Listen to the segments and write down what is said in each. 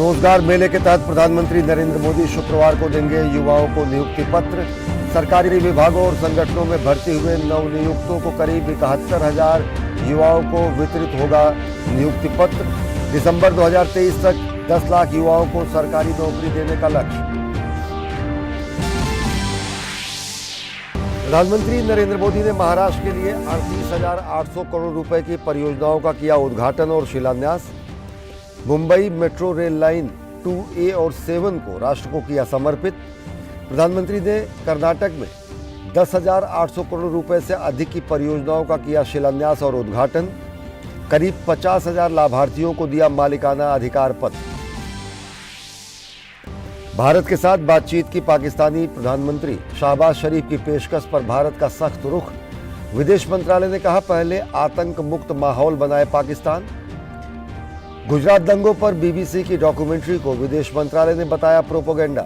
रोजगार मेले के तहत प्रधानमंत्री नरेंद्र मोदी शुक्रवार को देंगे युवाओं को नियुक्ति पत्र। सरकारी विभागों और संगठनों में भर्ती हुए नवनियुक्तों को करीब 71,000 युवाओं को वितरित होगा नियुक्ति पत्र। दिसंबर 2023 तक 10 लाख युवाओं को सरकारी नौकरी देने का लक्ष्य। प्रधानमंत्री नरेंद्र मोदी ने महाराष्ट्र के लिए 38,800 करोड़ रुपए की परियोजनाओं का किया उद्घाटन और शिलान्यास। Mumbai metro rail line 2A और 7 को राष्ट्र को किया समर्पित। प्रधानमंत्री ने कर्नाटक में 10,800 करोड़ रुपए से अधिक की परियोजनाओं का किया शिलान्यास और उद्घाटन। करीब 50,000 लाभार्थियों को दिया मालिकाना अधिकार पत्र। भारत के साथ बातचीत की पाकिस्तानी प्रधानमंत्री शहबाज शरीफ की पेशकश पर भारत का सख्त रुख। विदेश मंत्रालय ने कहा, पहले आतंक मुक्त माहौल बनाए पाकिस्तान। गुजरात दंगों पर BBC की डॉक्यूमेंट्री को विदेश मंत्रालय ने बताया प्रोपेगेंडा।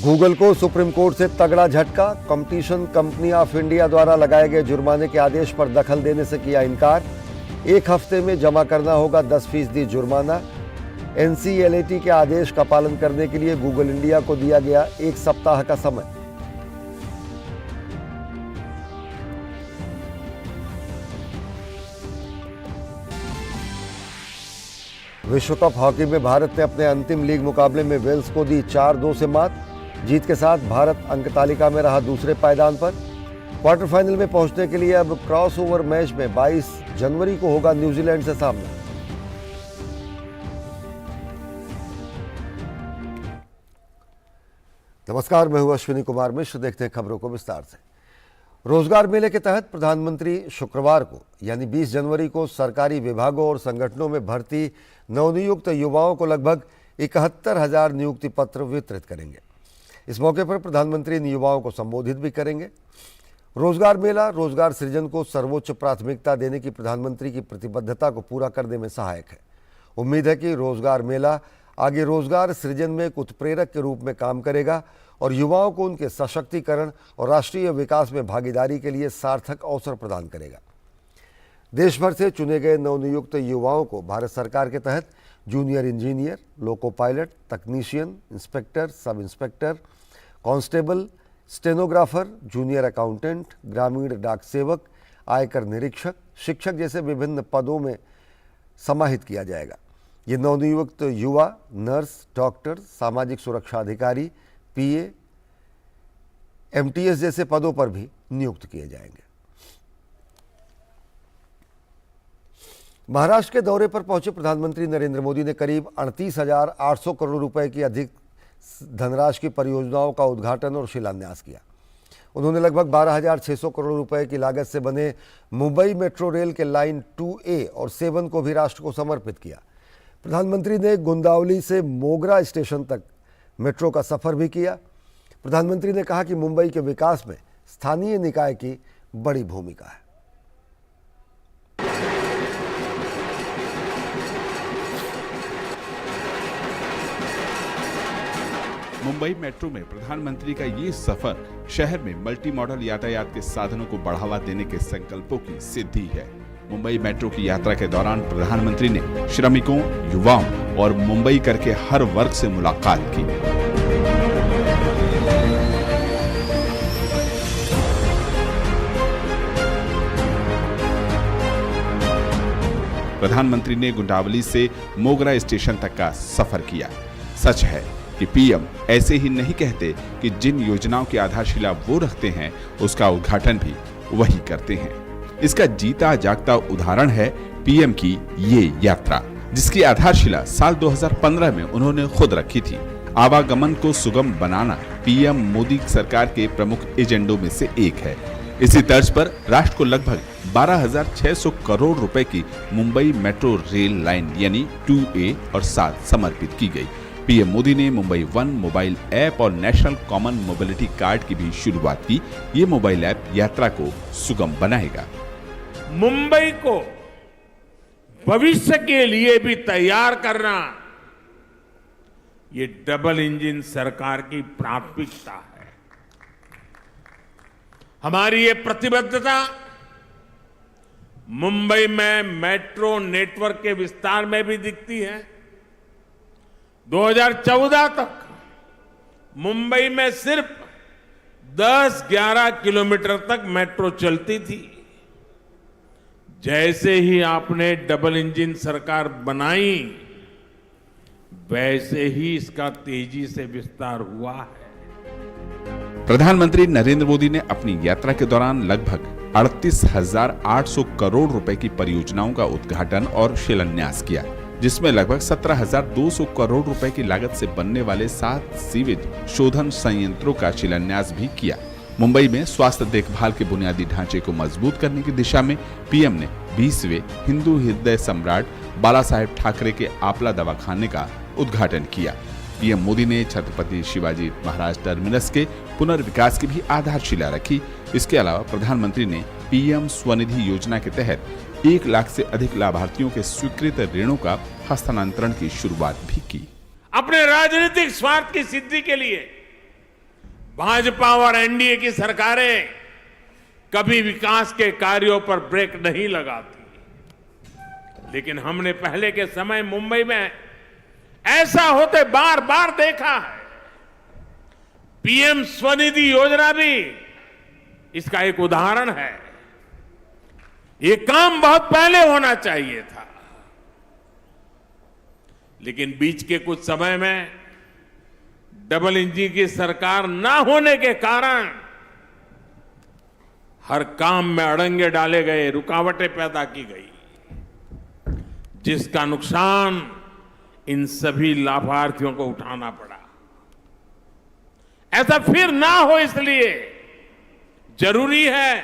गूगल को सुप्रीम कोर्ट से तगड़ा झटका। कंपटीशन कंपनी ऑफ इंडिया द्वारा लगाए गए जुर्माने के आदेश पर दखल देने से किया इनकार। 1 हफ्ते में जमा करना होगा 10% जुर्माना। NCLAT के आदेश का पालन करने के लिए गूगल इंडिया को दिया गया 1 सप्ताह का समय। विश्व कप हॉकी में भारत ने अपने अंतिम लीग मुकाबले में वेल्स को दी 4-2 से मात। जीत के साथ भारत अंक तालिका में रहा दूसरे पायदान पर। क्वार्टर फाइनल में पहुंचने के लिए अब क्रॉसओवर मैच में 22 जनवरी को होगा न्यूजीलैंड से सामना। नमस्कार, मैं हूं अश्विनी कुमार मिश्र। देखते हैं खबरों को विस्तार से। रोजगार मेले के तहत प्रधानमंत्री शुक्रवार को यानी 20 जनवरी को सरकारी विभागों और संगठनों में भर्ती नवनियुक्त युवाओं को लगभग 71,000 नियुक्ति पत्र वितरित करेंगे। इस मौके पर प्रधानमंत्री इन युवाओं को संबोधित भी करेंगे। रोजगार मेला रोजगार सृजन को सर्वोच्च प्राथमिकता देने की प्रधानमंत्री की प्रतिबद्धता को पूरा करने में सहायक है। उम्मीद है कि रोजगार मेला आगे रोजगार सृजन में एक उत्प्रेरक के रूप में काम करेगा और युवाओं को उनके सशक्तिकरण और राष्ट्रीय विकास में भागीदारी के लिए सार्थक अवसर प्रदान करेगा। देश भर से चुने गए नवनियुक्त युवाओं को भारत सरकार के तहत junior engineer, loco pilot, technician, inspector, sub inspector, constable, stenographer, junior accountant, ग्रामीण डाक सेवक, आयकर निरीक्षक, शिक्षक जैसे विभिन्न पदों में समाहित किया जाएगा। ये नवनियुक्त युवा नर्स, डॉक्टर, सामाजिक सुरक्षा अधिकारी, PA, MTS जैसे पदों पर भी नियुक्त किए जाएंगे। महाराष्ट्र के दौरे पर पहुंचे प्रधानमंत्री नरेंद्र मोदी ने करीब 38,800 करोड़ रुपए की अधिक धनराशि की परियोजनाओं का उद्घाटन और शिलान्यास किया। उन्होंने लगभग 12,600 करोड़ रुपए की लागत से बने मुंबई मेट्रो रेल के लाइन 2A और 7 को भी राष्ट्र को समर्पित किया। प्रधानमंत्री ने गुंदावली से मोगरा स्टेशन तक मेट्रो का सफर भी किया। प्रधानमंत्री ने कहा कि मुंबई के विकास में स्थानीय निकाय की बड़ी भूमिका है। मुंबई मेट्रो में प्रधानमंत्री का ये सफर शहर में मल्टी मॉडल यातायात के साधनों को बढ़ावा देने के संकल्पों की सिद्धि है। मुंबई मेट्रो की यात्रा के दौरान प्रधानमंत्री ने श्रमिकों, युवाओं और मुंबई कर के हर वर्ग से मुलाकात की। प्रधानमंत्री ने गुंडावली से मोगरा स्टेशन तक का सफर किया। सच है कि PM ऐसे ही नहीं कहते कि जिन योजनाओं की आधारशिला वो रखते हैं उसका उद्घाटन भी वही करते हैं। इसका जीता जागता उदाहरण है PM की ये यात्रा, जिसकी आधारशिला साल 2015 में उन्होंने खुद रखी थी। आवागमन को सुगम बनाना PM मोदी सरकार के प्रमुख एजेंडों में से एक है। इसी तर्ज पर राष्ट्र को लगभग 12,600 करोड़ रुपए की मुंबई मेट्रो रेल लाइन यानी 2A और 7 समर्पित की गई। PM मोदी ने मुंबई वन मोबाइल ऐप और नेशनल कॉमन मोबिलिटी कार्ड की भी शुरुआत की। ये मोबाइल ऐप यात्रा को सुगम बनाएगा। मुंबई को भविष्य के लिए भी तैयार करना, ये डबल इंजन सरकार की प्राथमिकता है। हमारी ये प्रतिबद्धता मुंबई में मेट्रो नेटवर्क के विस्तार में भी दिखती है। 2014 तक मुंबई में सिर्फ 10-11 किलोमीटर तक मेट्रो चलती थी। जैसे ही आपने डबल इंजन सरकार बनाई, वैसे ही इसका तेजी से विस्तार हुआ है। प्रधानमंत्री नरेंद्र मोदी ने अपनी यात्रा के दौरान लगभग 38,800 करोड़ रुपए की परियोजनाओं का उद्घाटन और शिलान्यास किया, जिसमें लगभग 17,200 करोड़ रुपए की लागत से बनने वाले 7 सीवेज शोधन संयंत्रों का शिलान्यास भी किया। मुंबई में स्वास्थ्य देखभाल के बुनियादी ढांचे को मजबूत करने की दिशा में पीएम ने 20वें हिंदू हृदय सम्राट बाला साहेब ठाकरे के आपला दवाखाने का उद्घाटन किया। पीएम मोदी ने छत्रपति शिवाजी महाराज टर्मिनस के पुनर्विकास की भी आधारशिला रखी। इसके अलावा प्रधानमंत्री ने पीएम स्वनिधि योजना के तहत 1 लाख से अधिक लाभार्थियों के स्वीकृत ऋणों का हस्तांतरण की शुरुआत भी की। अपने राजनीतिक स्वार्थ की सिद्धि के लिए भाजपा और एनडीए की सरकारें कभी विकास के कार्यों पर ब्रेक नहीं लगाती, लेकिन हमने पहले के समय मुंबई में ऐसा होते बार बार देखा है। पीएम स्वनिधि योजना भी इसका एक उदाहरण है। ये काम बहुत पहले होना चाहिए था, लेकिन बीच के कुछ समय में डबल इंजन की सरकार ना होने के कारण हर काम में अड़ंगे डाले गए, रुकावटें पैदा की गई, जिसका नुकसान इन सभी लाभार्थियों को उठाना पड़ा। ऐसा फिर ना हो, इसलिए जरूरी है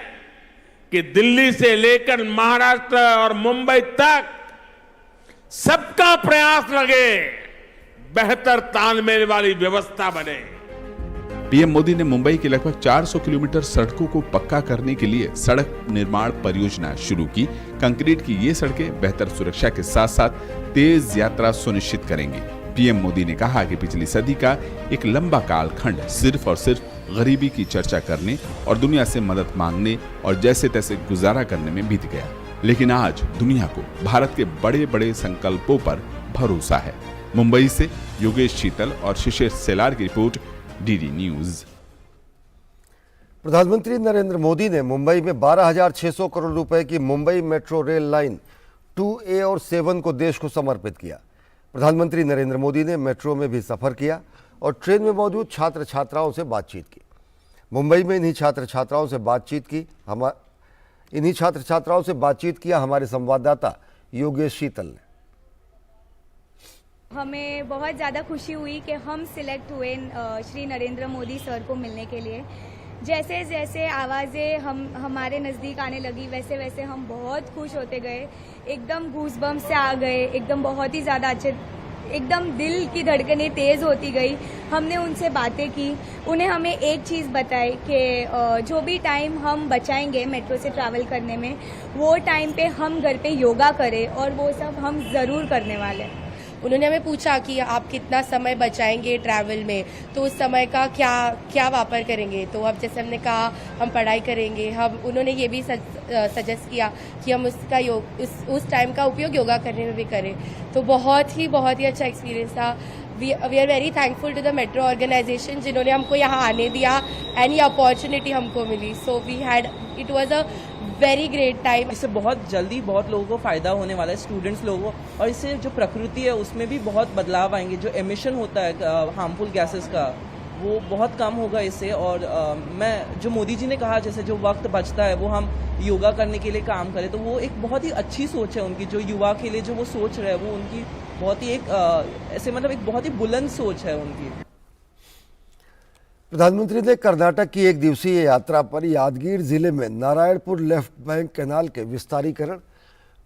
कि दिल्ली से लेकर महाराष्ट्र और मुंबई तक सबका प्रयास लगे, बेहतर तालमेल वाली व्यवस्था बने। पीएम मोदी ने मुंबई के लगभग 400 किलोमीटर सड़कों को पक्का करने के लिए सड़क निर्माण परियोजना शुरू की। कंक्रीट की ये सड़कें बेहतर सुरक्षा के साथ साथ तेज यात्रा सुनिश्चित करेंगी। पीएम मोदी ने कहा कि पिछली सदी का एक लंबा कालखंड सिर्फ और सिर्फ गरीबी की चर्चा करने और दुनिया से मदद मांगने और जैसे तैसे गुजारा करने में बीत गया, लेकिन आज दुनिया को भारत के बड़े बड़े संकल्पों पर भरोसा है। मुंबई से योगेश शीतल और शिशिर सेलार की रिपोर्ट, डीडी न्यूज। प्रधानमंत्री नरेंद्र मोदी ने मुंबई में 12,600 करोड़ रुपए की Mumbai metro rail line 2A और 7 को देश को समर्पित किया। प्रधानमंत्री नरेंद्र मोदी ने मेट्रो में भी सफर किया और ट्रेन में मौजूद छात्र छात्राओं से बातचीत की। मुंबई में इन्हीं छात्र छात्राओं से बातचीत किया हमारे संवाददाता योगेश शीतल ने। हमें बहुत ज़्यादा खुशी हुई कि हम सिलेक्ट हुए श्री नरेंद्र मोदी सर को मिलने के लिए। जैसे जैसे आवाज़ें हमारे नज़दीक आने लगी, वैसे वैसे हम बहुत खुश होते गए। एकदम गूज़बम्स से आ गए, एकदम बहुत ही ज़्यादा अच्छे, एकदम दिल की धड़कनें तेज़ होती गई। हमने उनसे बातें की, उन्हें हमें एक चीज़ बताई कि जो भी टाइम हम बचाएंगे मेट्रो से ट्रैवल करने में, वो टाइम पे हम घर पे योगा करें, और वो सब हम ज़रूर करने वाले हैं। उन्होंने हमें पूछा कि आप कितना समय बचाएंगे ट्रैवल में, तो उस समय का क्या वापर करेंगे। तो अब जैसे हमने कहा हम पढ़ाई करेंगे, उन्होंने ये भी सजेस्ट किया कि हम उस टाइम का उपयोग योगा करने में भी करें। तो बहुत ही अच्छा एक्सपीरियंस था। We are very thankful to the metro organisation, जिन्होंने हमको यहाँ आने दिया एंड ये अपॉर्चुनिटी हमको मिली। So it was a very great time. इससे बहुत जल्दी बहुत लोगों को फ़ायदा होने वाला है, स्टूडेंट्स लोगों को, और इससे जो प्रकृति है उसमें भी बहुत बदलाव आएंगे। जो एमिशन होता है हार्मफुल गैसेस का, वो बहुत कम होगा इससे। और मैं जो मोदी जी ने कहा, जैसे जो वक्त बचता है वो हम योगा करने के लिए काम करें, तो वो एक बहुत ही अच्छी सोच है उनकी। जो युवा के लिए जो वो सोच रहे हैं, वो उनकी बहुत ही ऐसे मतलब एक बहुत ही बुलंद सोच है उनकी। प्रधानमंत्री ने कर्नाटक की 1 दिवसीय यात्रा पर यादगीर जिले में नारायणपुर लेफ्ट बैंक कैनाल के विस्तारीकरण,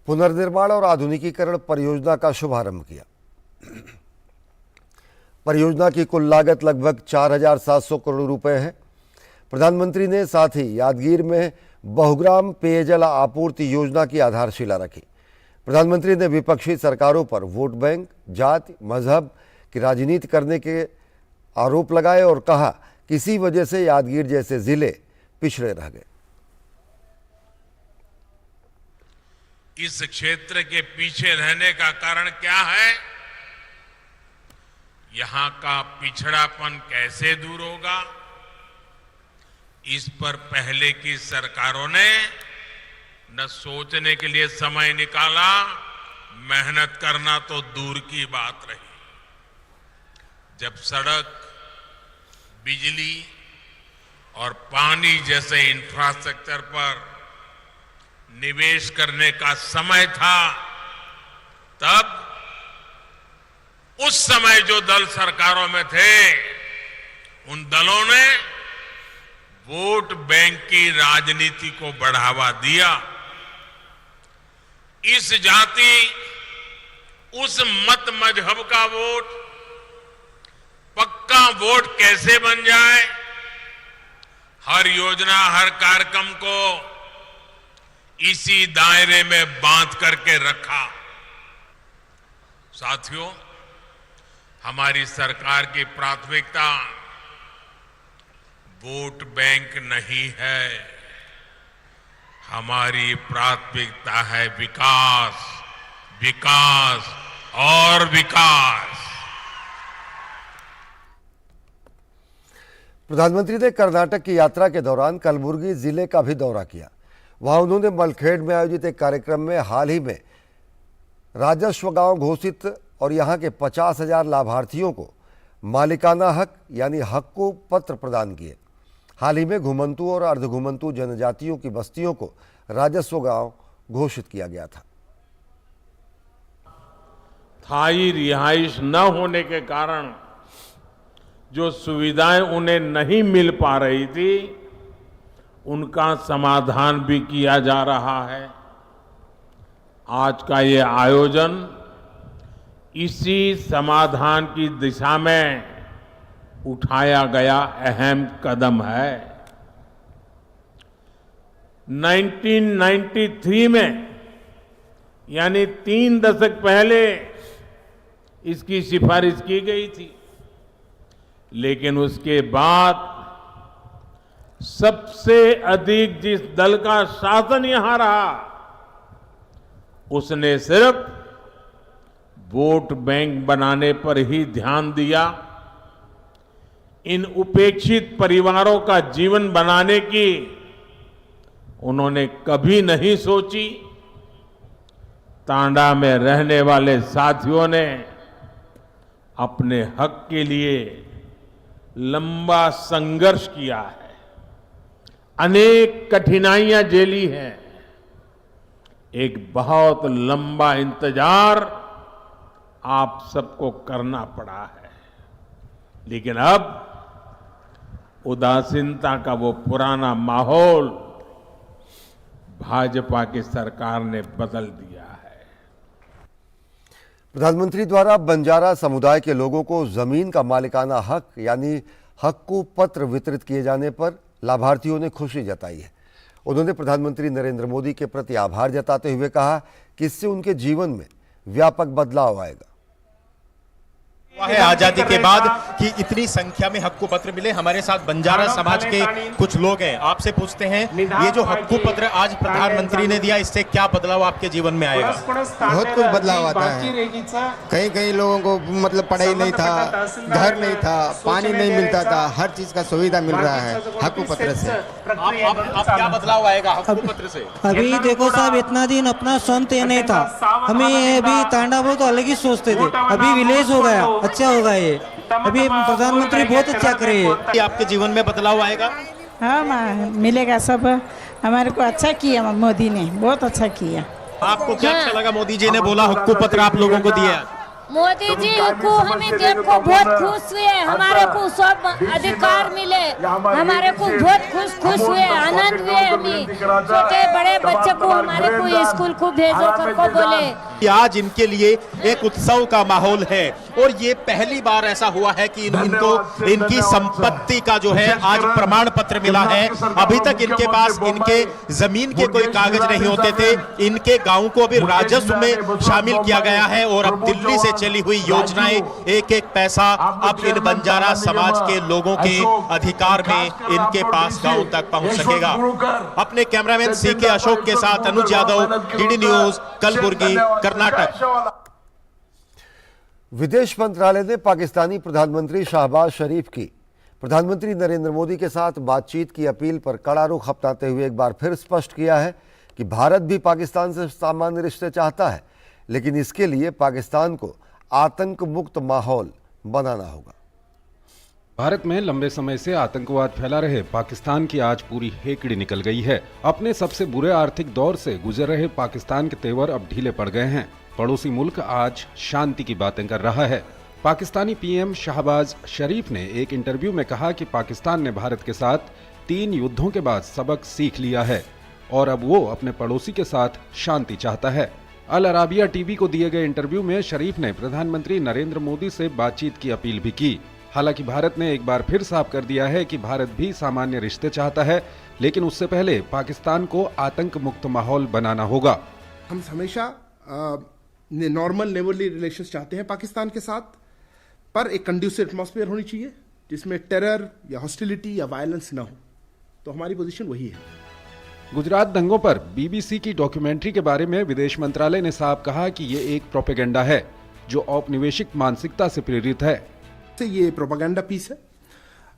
पुनर्निर्माण और आधुनिकीकरण परियोजना का शुभारंभ किया। परियोजना की कुल लागत लगभग 4,700 करोड़ रुपए है। प्रधानमंत्री ने साथ ही यादगीर में बहुग्राम पेयजल आपूर्ति योजना की आधारशिला रखी। प्रधानमंत्री ने विपक्षी सरकारों पर वोट बैंक, जाति, मजहब की राजनीति करने के आरोप लगाए और कहा किसी वजह से यादगीर जैसे जिले पिछड़े रह गए। इस क्षेत्र के पीछे रहने का कारण क्या है? यहां का पिछड़ापन कैसे दूर होगा? इस पर पहले की सरकारों ने न सोचने के लिए समय निकाला, मेहनत करना तो दूर की बात रही। जब सड़क, बिजली और पानी जैसे इंफ्रास्ट्रक्चर पर निवेश करने का समय था, तब उस समय जो दल सरकारों में थे, उन दलों ने वोट बैंक की राजनीति को बढ़ावा दिया। इस जाति, उस मत मजहब का वोट, पक्का वोट कैसे बन जाए, हर योजना, हर कार्यक्रम को इसी दायरे में बांध करके रखा। साथियों, हमारी सरकार की प्राथमिकता वोट बैंक नहीं है, हमारी प्राथमिकता है विकास, विकास और विकास। प्रधानमंत्री ने कर्नाटक की यात्रा के दौरान कलबुर्गी जिले का भी दौरा किया। वहां उन्होंने मलखेड़ में आयोजित एक कार्यक्रम में हाल ही में राजस्व गांव घोषित और यहां के 50,000 लाभार्थियों को मालिकाना हक यानी हक्कू पत्र प्रदान किए। हाल ही में घुमंतू और अर्धघुमंतू जनजातियों की बस्तियों को राजस्व गांव घोषित किया गया था। स्थायी रिहाइश न होने के कारण जो सुविधाएं उन्हें नहीं मिल पा रही थी, उनका समाधान भी किया जा रहा है। आज का ये आयोजन इसी समाधान की दिशा में उठाया गया अहम कदम है। 1993 में, यानी 3 दशक पहले इसकी सिफारिश की गई थी, लेकिन उसके बाद सबसे अधिक जिस दल का शासन यहां रहा, उसने सिर्फ वोट बैंक बनाने पर ही ध्यान दिया। इन उपेक्षित परिवारों का जीवन बनाने की उन्होंने कभी नहीं सोची। तांडा में रहने वाले साथियों ने अपने हक के लिए लंबा संघर्ष किया है, अनेक कठिनाइयां झेली हैं। एक बहुत लंबा इंतजार आप सबको करना पड़ा है, लेकिन अब उदासीनता का वो पुराना माहौल भाजपा की सरकार ने बदल दिया है। प्रधानमंत्री द्वारा बंजारा समुदाय के लोगों को जमीन का मालिकाना हक यानी हक्कू पत्र वितरित किए जाने पर लाभार्थियों ने खुशी जताई है। उन्होंने प्रधानमंत्री नरेंद्र मोदी के प्रति आभार जताते हुए कहा कि इससे उनके जीवन में व्यापक बदलाव आएगा। है आजादी के बाद कि इतनी संख्या में हक्कू पत्र मिले। हमारे साथ बंजारा समाज के कुछ लोग हैं, आपसे पूछते हैं, ये जो हक्कू पत्र आज प्रधानमंत्री ने दिया, इससे क्या बदलाव आपके जीवन में आएगा? बहुत कुछ बदलाव आता है। कई कई लोगों को मतलब पढ़ाई नहीं था, घर नहीं था, पानी नहीं मिलता था, हर चीज का सुविधा मिल रहा है हक्कू पत्र से। आप क्या बदलाव आएगा हक्कू पत्र से? अभी देखो साहब, इतना दिन अपना संत ये नहीं था, हमें अभी तांडा बहुत अलग ही सोचते थे, अभी विलेज हो गया, अच्छा होगा ये। अभी प्रधानमंत्री बहुत अच्छा करे है। आपके जीवन में बदलाव आएगा? हाँ, मिलेगा सब। हमारे को अच्छा किया मोदी ने, बहुत अच्छा किया। आपको क्या अच्छा लगा मोदी जी ने बोला हक्कू पत्र आप लोगों को दिया? मोदी जी को हमें देखो बहुत खुश हुए, हमारे को सब अधिकार मिले, हमारे को बहुत खुश हुए, आनंद हुए। हमें छोटे बड़े बच्चे को हमारे को स्कूल को भेजो कर को बोले, कि आज इनके लिए एक उत्सव का माहौल है और ये पहली बार ऐसा हुआ है कि इनको इनकी संपत्ति का जो है आज प्रमाण पत्र मिला है। अभी तक इनके पास इनके जमीन के कोई कागज नहीं होते थे। इनके गांव को अभी राजस्व में शामिल किया गया है और अब दिल्ली से चली हुई योजनाएं एक एक पैसा अब इन बंजारा समाज के लोगों के अधिकार में इनके पास गांव तक पहुंच सकेगा। अपने कैमरामैन सीके अशोक के साथ अनुज यादव, डीडी न्यूज, कलबुर्गी, कर्नाटक। विदेश मंत्रालय ने पाकिस्तानी प्रधानमंत्री शहबाज शरीफ की प्रधानमंत्री नरेंद्र मोदी के साथ बातचीत की अपील पर कड़ा रुख अपनाते हुए एक बार फिर स्पष्ट किया है कि भारत भी पाकिस्तान से सामान्य रिश्ते चाहता है, लेकिन इसके लिए पाकिस्तान को आतंक मुक्त माहौल बनाना होगा। भारत में लंबे समय से आतंकवाद फैला रहे पाकिस्तान की आज पूरी हेकड़ी निकल गई है। अपने सबसे बुरे आर्थिक दौर से गुजर रहे पाकिस्तान के तेवर अब ढीले पड़ गए हैं। पड़ोसी मुल्क आज शांति की बातें कर रहा है। पाकिस्तानी पीएम शहबाज शरीफ ने एक इंटरव्यू में कहा कि पाकिस्तान ने भारत के साथ 3 युद्धों के बाद सबक सीख लिया है और अब वो अपने पड़ोसी के साथ शांति चाहता है। अल अराबिया टीवी को दिए गए इंटरव्यू में शरीफ ने प्रधानमंत्री नरेंद्र मोदी से बातचीत की अपील भी की। हालांकि भारत ने एक बार फिर साफ कर दिया है कि भारत भी सामान्य रिश्ते चाहता है, लेकिन उससे पहले पाकिस्तान को आतंक मुक्त माहौल बनाना होगा। हम हमेशा नॉर्मल नेबरली रिलेशंस चाहते हैं पाकिस्तान के साथ, पर एक कंड्यूसिव एटमॉस्फेयर होनी चाहिए जिसमें टेरर या हॉस्टिलिटी या वायलेंस ना हो। तो हमारी पोजीशन वही है। गुजरात दंगों पर बीबीसी की डॉक्यूमेंट्री के बारे में विदेश मंत्रालय ने साफ कहा कि ये एक प्रोपेगेंडा है जो औपनिवेशिक मानसिकता से प्रेरित है। ये प्रोपेगेंडा पीस है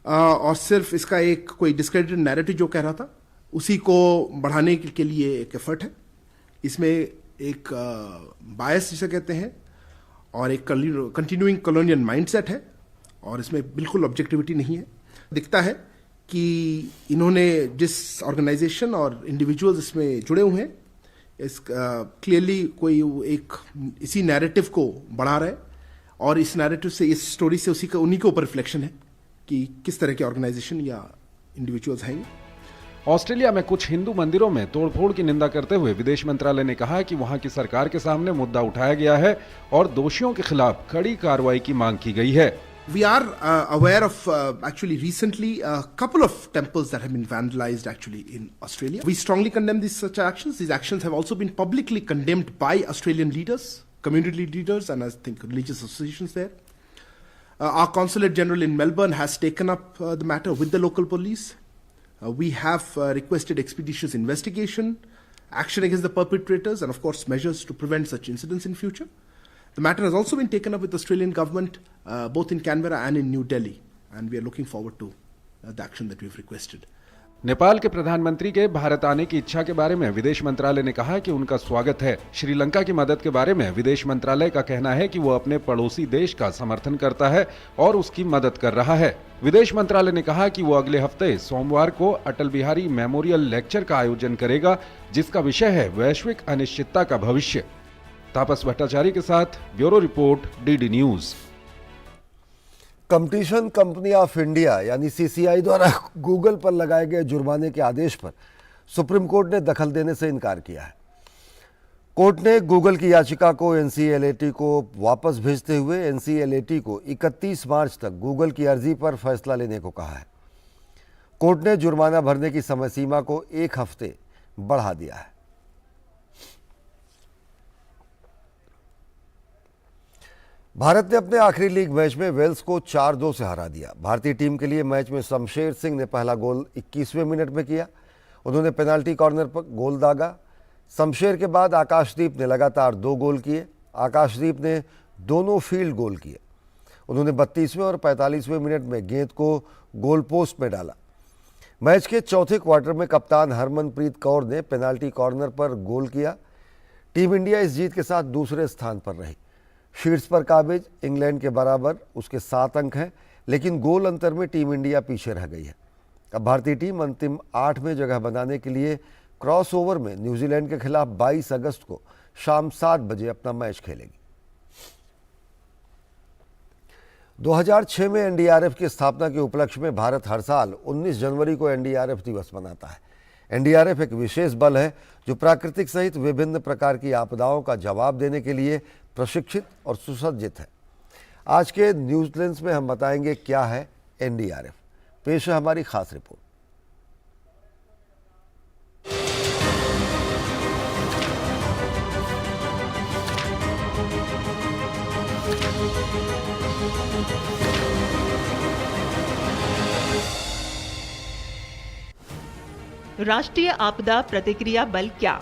और सिर्फ इसका एक कोई डिस्क्रेडिटेड नैरेटिव जो कह रहा था उसी को बढ़ाने के लिए एक एफर्ट है। इसमें एक बायस जिसे कहते हैं और एक कंटिन्यूइंग कॉलोनियल माइंडसेट है और इसमें बिल्कुल ऑब्जेक्टिविटी नहीं है। दिखता है कि इन्होंने जिस ऑर्गेनाइजेशन और इंडिविजुअल्स इसमें जुड़े हुए हैं इस क्लियरली कोई एक इसी नैरेटिव को बढ़ा रहा है और इस नैरेटिव से, इस स्टोरी से उन्हीं के ऊपर रिफ्लेक्शन है कि किस तरह के ऑर्गेनाइजेशन या इंडिविजुअल्स हैं। ऑस्ट्रेलिया में कुछ हिंदू मंदिरों में तोड़फोड़ की निंदा करते हुए विदेश मंत्रालय ने कहा कि वहां की सरकार के सामने मुद्दा उठाया गया है और दोषियों के खिलाफ कड़ी कार्रवाई की मांग की गई है। We are aware of actually recently a couple of temples that have been vandalized actually in Australia. We strongly condemn such actions. These actions have also been publicly condemned by Australian leaders, community leaders, and I think religious associations there. Our Consulate General in Melbourne has taken up the matter with the local police. We have requested expeditious investigation, action against the perpetrators, and of course measures to prevent such incidents in future. The matter has also been taken up with the Australian government, both in Canberra and in New Delhi, and we are looking forward to the action that we've requested. Nepal के प्रधानमंत्री के भारत आने की इच्छा के बारे में विदेश मंत्रालय ने कहा कि उनका स्वागत है। श्रीलंका की मदद के बारे में विदेश मंत्रालय का कहना है कि वो अपने पड़ोसी देश का समर्थन करता है और उसकी मदद कर रहा है। विदेश मंत्रालय ने कहा कि वो अगले हफ्ते सोमवार को अटल बिहारी मेमोरियल लेक्चर का आयोजन करेगा, जिसका विषय है वैश्विक अनिश्चितता का भविष्य। तापस भट्टाचार्य के साथ bureau report, DD news. Competition company of India यानी सीसीआई द्वारा गूगल पर लगाए गए जुर्माने के आदेश पर सुप्रीम कोर्ट ने दखल देने से इनकार किया है। कोर्ट ने गूगल की याचिका को एनसीएलएटी को वापस भेजते हुए एनसीएलएटी को 31 मार्च तक गूगल की अर्जी पर फैसला लेने को कहा है। कोर्ट ने जुर्माना भरने की समय सीमा को 1 हफ्ते बढ़ा दिया है। भारत ने अपने आखिरी लीग मैच में वेल्स को 4-2 से हरा दिया। भारतीय टीम के लिए मैच में शमशेर सिंह ने पहला गोल 21वें मिनट में किया। उन्होंने पेनाल्टी कॉर्नर पर गोल दागा। शमशेर के बाद आकाशदीप ने लगातार 2 गोल किए। आकाशदीप ने दोनों फील्ड गोल किए। उन्होंने 32वें और 45वें मिनट में गेंद को गोल पोस्ट में डाला। मैच के चौथे क्वार्टर में कप्तान हरमनप्रीत कौर ने पेनाल्टी कॉर्नर पर गोल किया। टीम इंडिया इस जीत के साथ दूसरे स्थान पर रही। शीर्ष पर काबिज इंग्लैंड के बराबर उसके 7 अंक हैं, लेकिन गोल अंतर में टीम इंडिया पीछे रह गई है। अब भारतीय टीम अंतिम 8 में जगह बनाने के लिए क्रॉसओवर में न्यूजीलैंड के खिलाफ 22 अगस्त को शाम 7 बजे अपना मैच खेलेगी। 2006 में एनडीआरएफ की स्थापना के उपलक्ष्य में भारत हर साल 19 जनवरी को एनडीआरएफ दिवस मनाता है। एनडीआरएफ एक विशेष बल है जो प्राकृतिक सहित विभिन्न प्रकार की आपदाओं का जवाब देने के लिए प्रशिक्षित और सुसज्जित है। आज के न्यूज लेंस में हम बताएंगे क्या है एनडीआरएफ। पेश है हमारी खास रिपोर्ट। राष्ट्रीय आपदा प्रतिक्रिया बल क्या?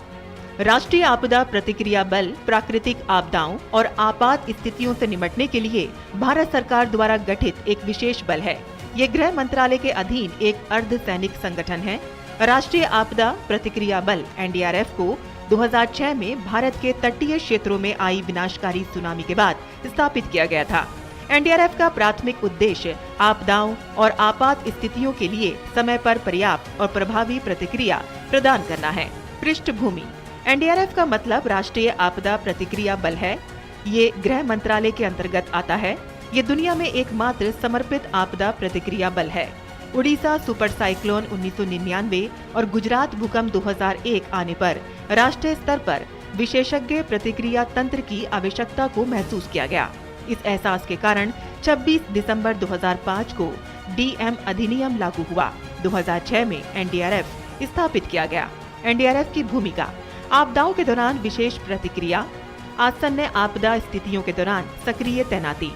राष्ट्रीय आपदा प्रतिक्रिया बल प्राकृतिक आपदाओं और आपात स्थितियों से निपटने के लिए भारत सरकार द्वारा गठित एक विशेष बल है। ये गृह मंत्रालय के अधीन एक अर्धसैनिक संगठन है। राष्ट्रीय आपदा प्रतिक्रिया बल एनडीआरएफ को 2006 में भारत के तटीय क्षेत्रों में आई विनाशकारी सुनामी के बाद स्थापित किया गया था। एनडीआरएफ का प्राथमिक उद्देश्य आपदाओं और आपात स्थितियों के लिए समय पर पर्याप्त और प्रभावी प्रतिक्रिया प्रदान करना है। पृष्ठभूमि: एनडीआरएफ का मतलब राष्ट्रीय आपदा प्रतिक्रिया बल है। ये गृह मंत्रालय के अंतर्गत आता है। ये दुनिया में एकमात्र समर्पित आपदा प्रतिक्रिया बल है। उड़ीसा सुपर साइक्लोन 1999 और गुजरात भूकंप 2001 आने पर राष्ट्रीय स्तर पर विशेषज्ञ प्रतिक्रिया तंत्र की आवश्यकता को महसूस किया गया। इस एहसास के कारण 26 दिसंबर 2005 को डीएम अधिनियम लागू हुआ। 2006 में एनडीआरएफ स्थापित किया गया। एनडीआरएफ की भूमिका: आपदाओं के दौरान विशेष प्रतिक्रिया, आसन्न आपदा स्थितियों के दौरान सक्रिय तैनाती,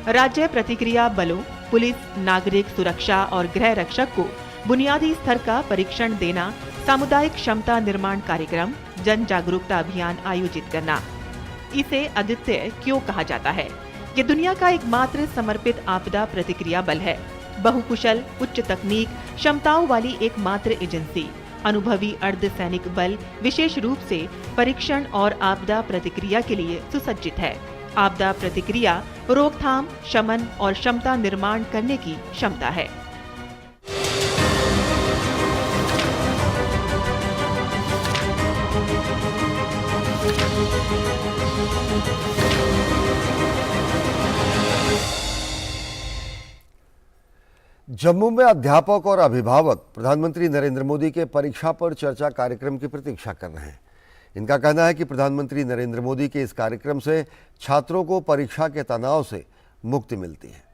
राज्य प्रतिक्रिया बलों, पुलिस, नागरिक सुरक्षा और गृह रक्षक को बुनियादी स्तर का परीक्षण देना, सामुदायिक क्षमता निर्माण कार्यक्रम, जन जागरूकता अभियान आयोजित करना। इसे अद्वितीय क्यों कहा जाता है? ये दुनिया का एकमात्र समर्पित आपदा प्रतिक्रिया बल है। बहुकुशल, उच्च तकनीक क्षमताओं वाली एकमात्र एजेंसी। अनुभवी अर्धसैनिक बल विशेष रूप से परीक्षण और आपदा प्रतिक्रिया के लिए सुसज्जित है। आपदा प्रतिक्रिया रोकथाम, शमन और क्षमता निर्माण करने की क्षमता है। जम्मू में अध्यापक और अभिभावक प्रधानमंत्री नरेंद्र मोदी के परीक्षा पर चर्चा कार्यक्रम की प्रतीक्षा कर रहे हैं। इनका कहना है कि प्रधानमंत्री नरेंद्र मोदी के इस कार्यक्रम से छात्रों को परीक्षा के तनाव से मुक्ति मिलती है।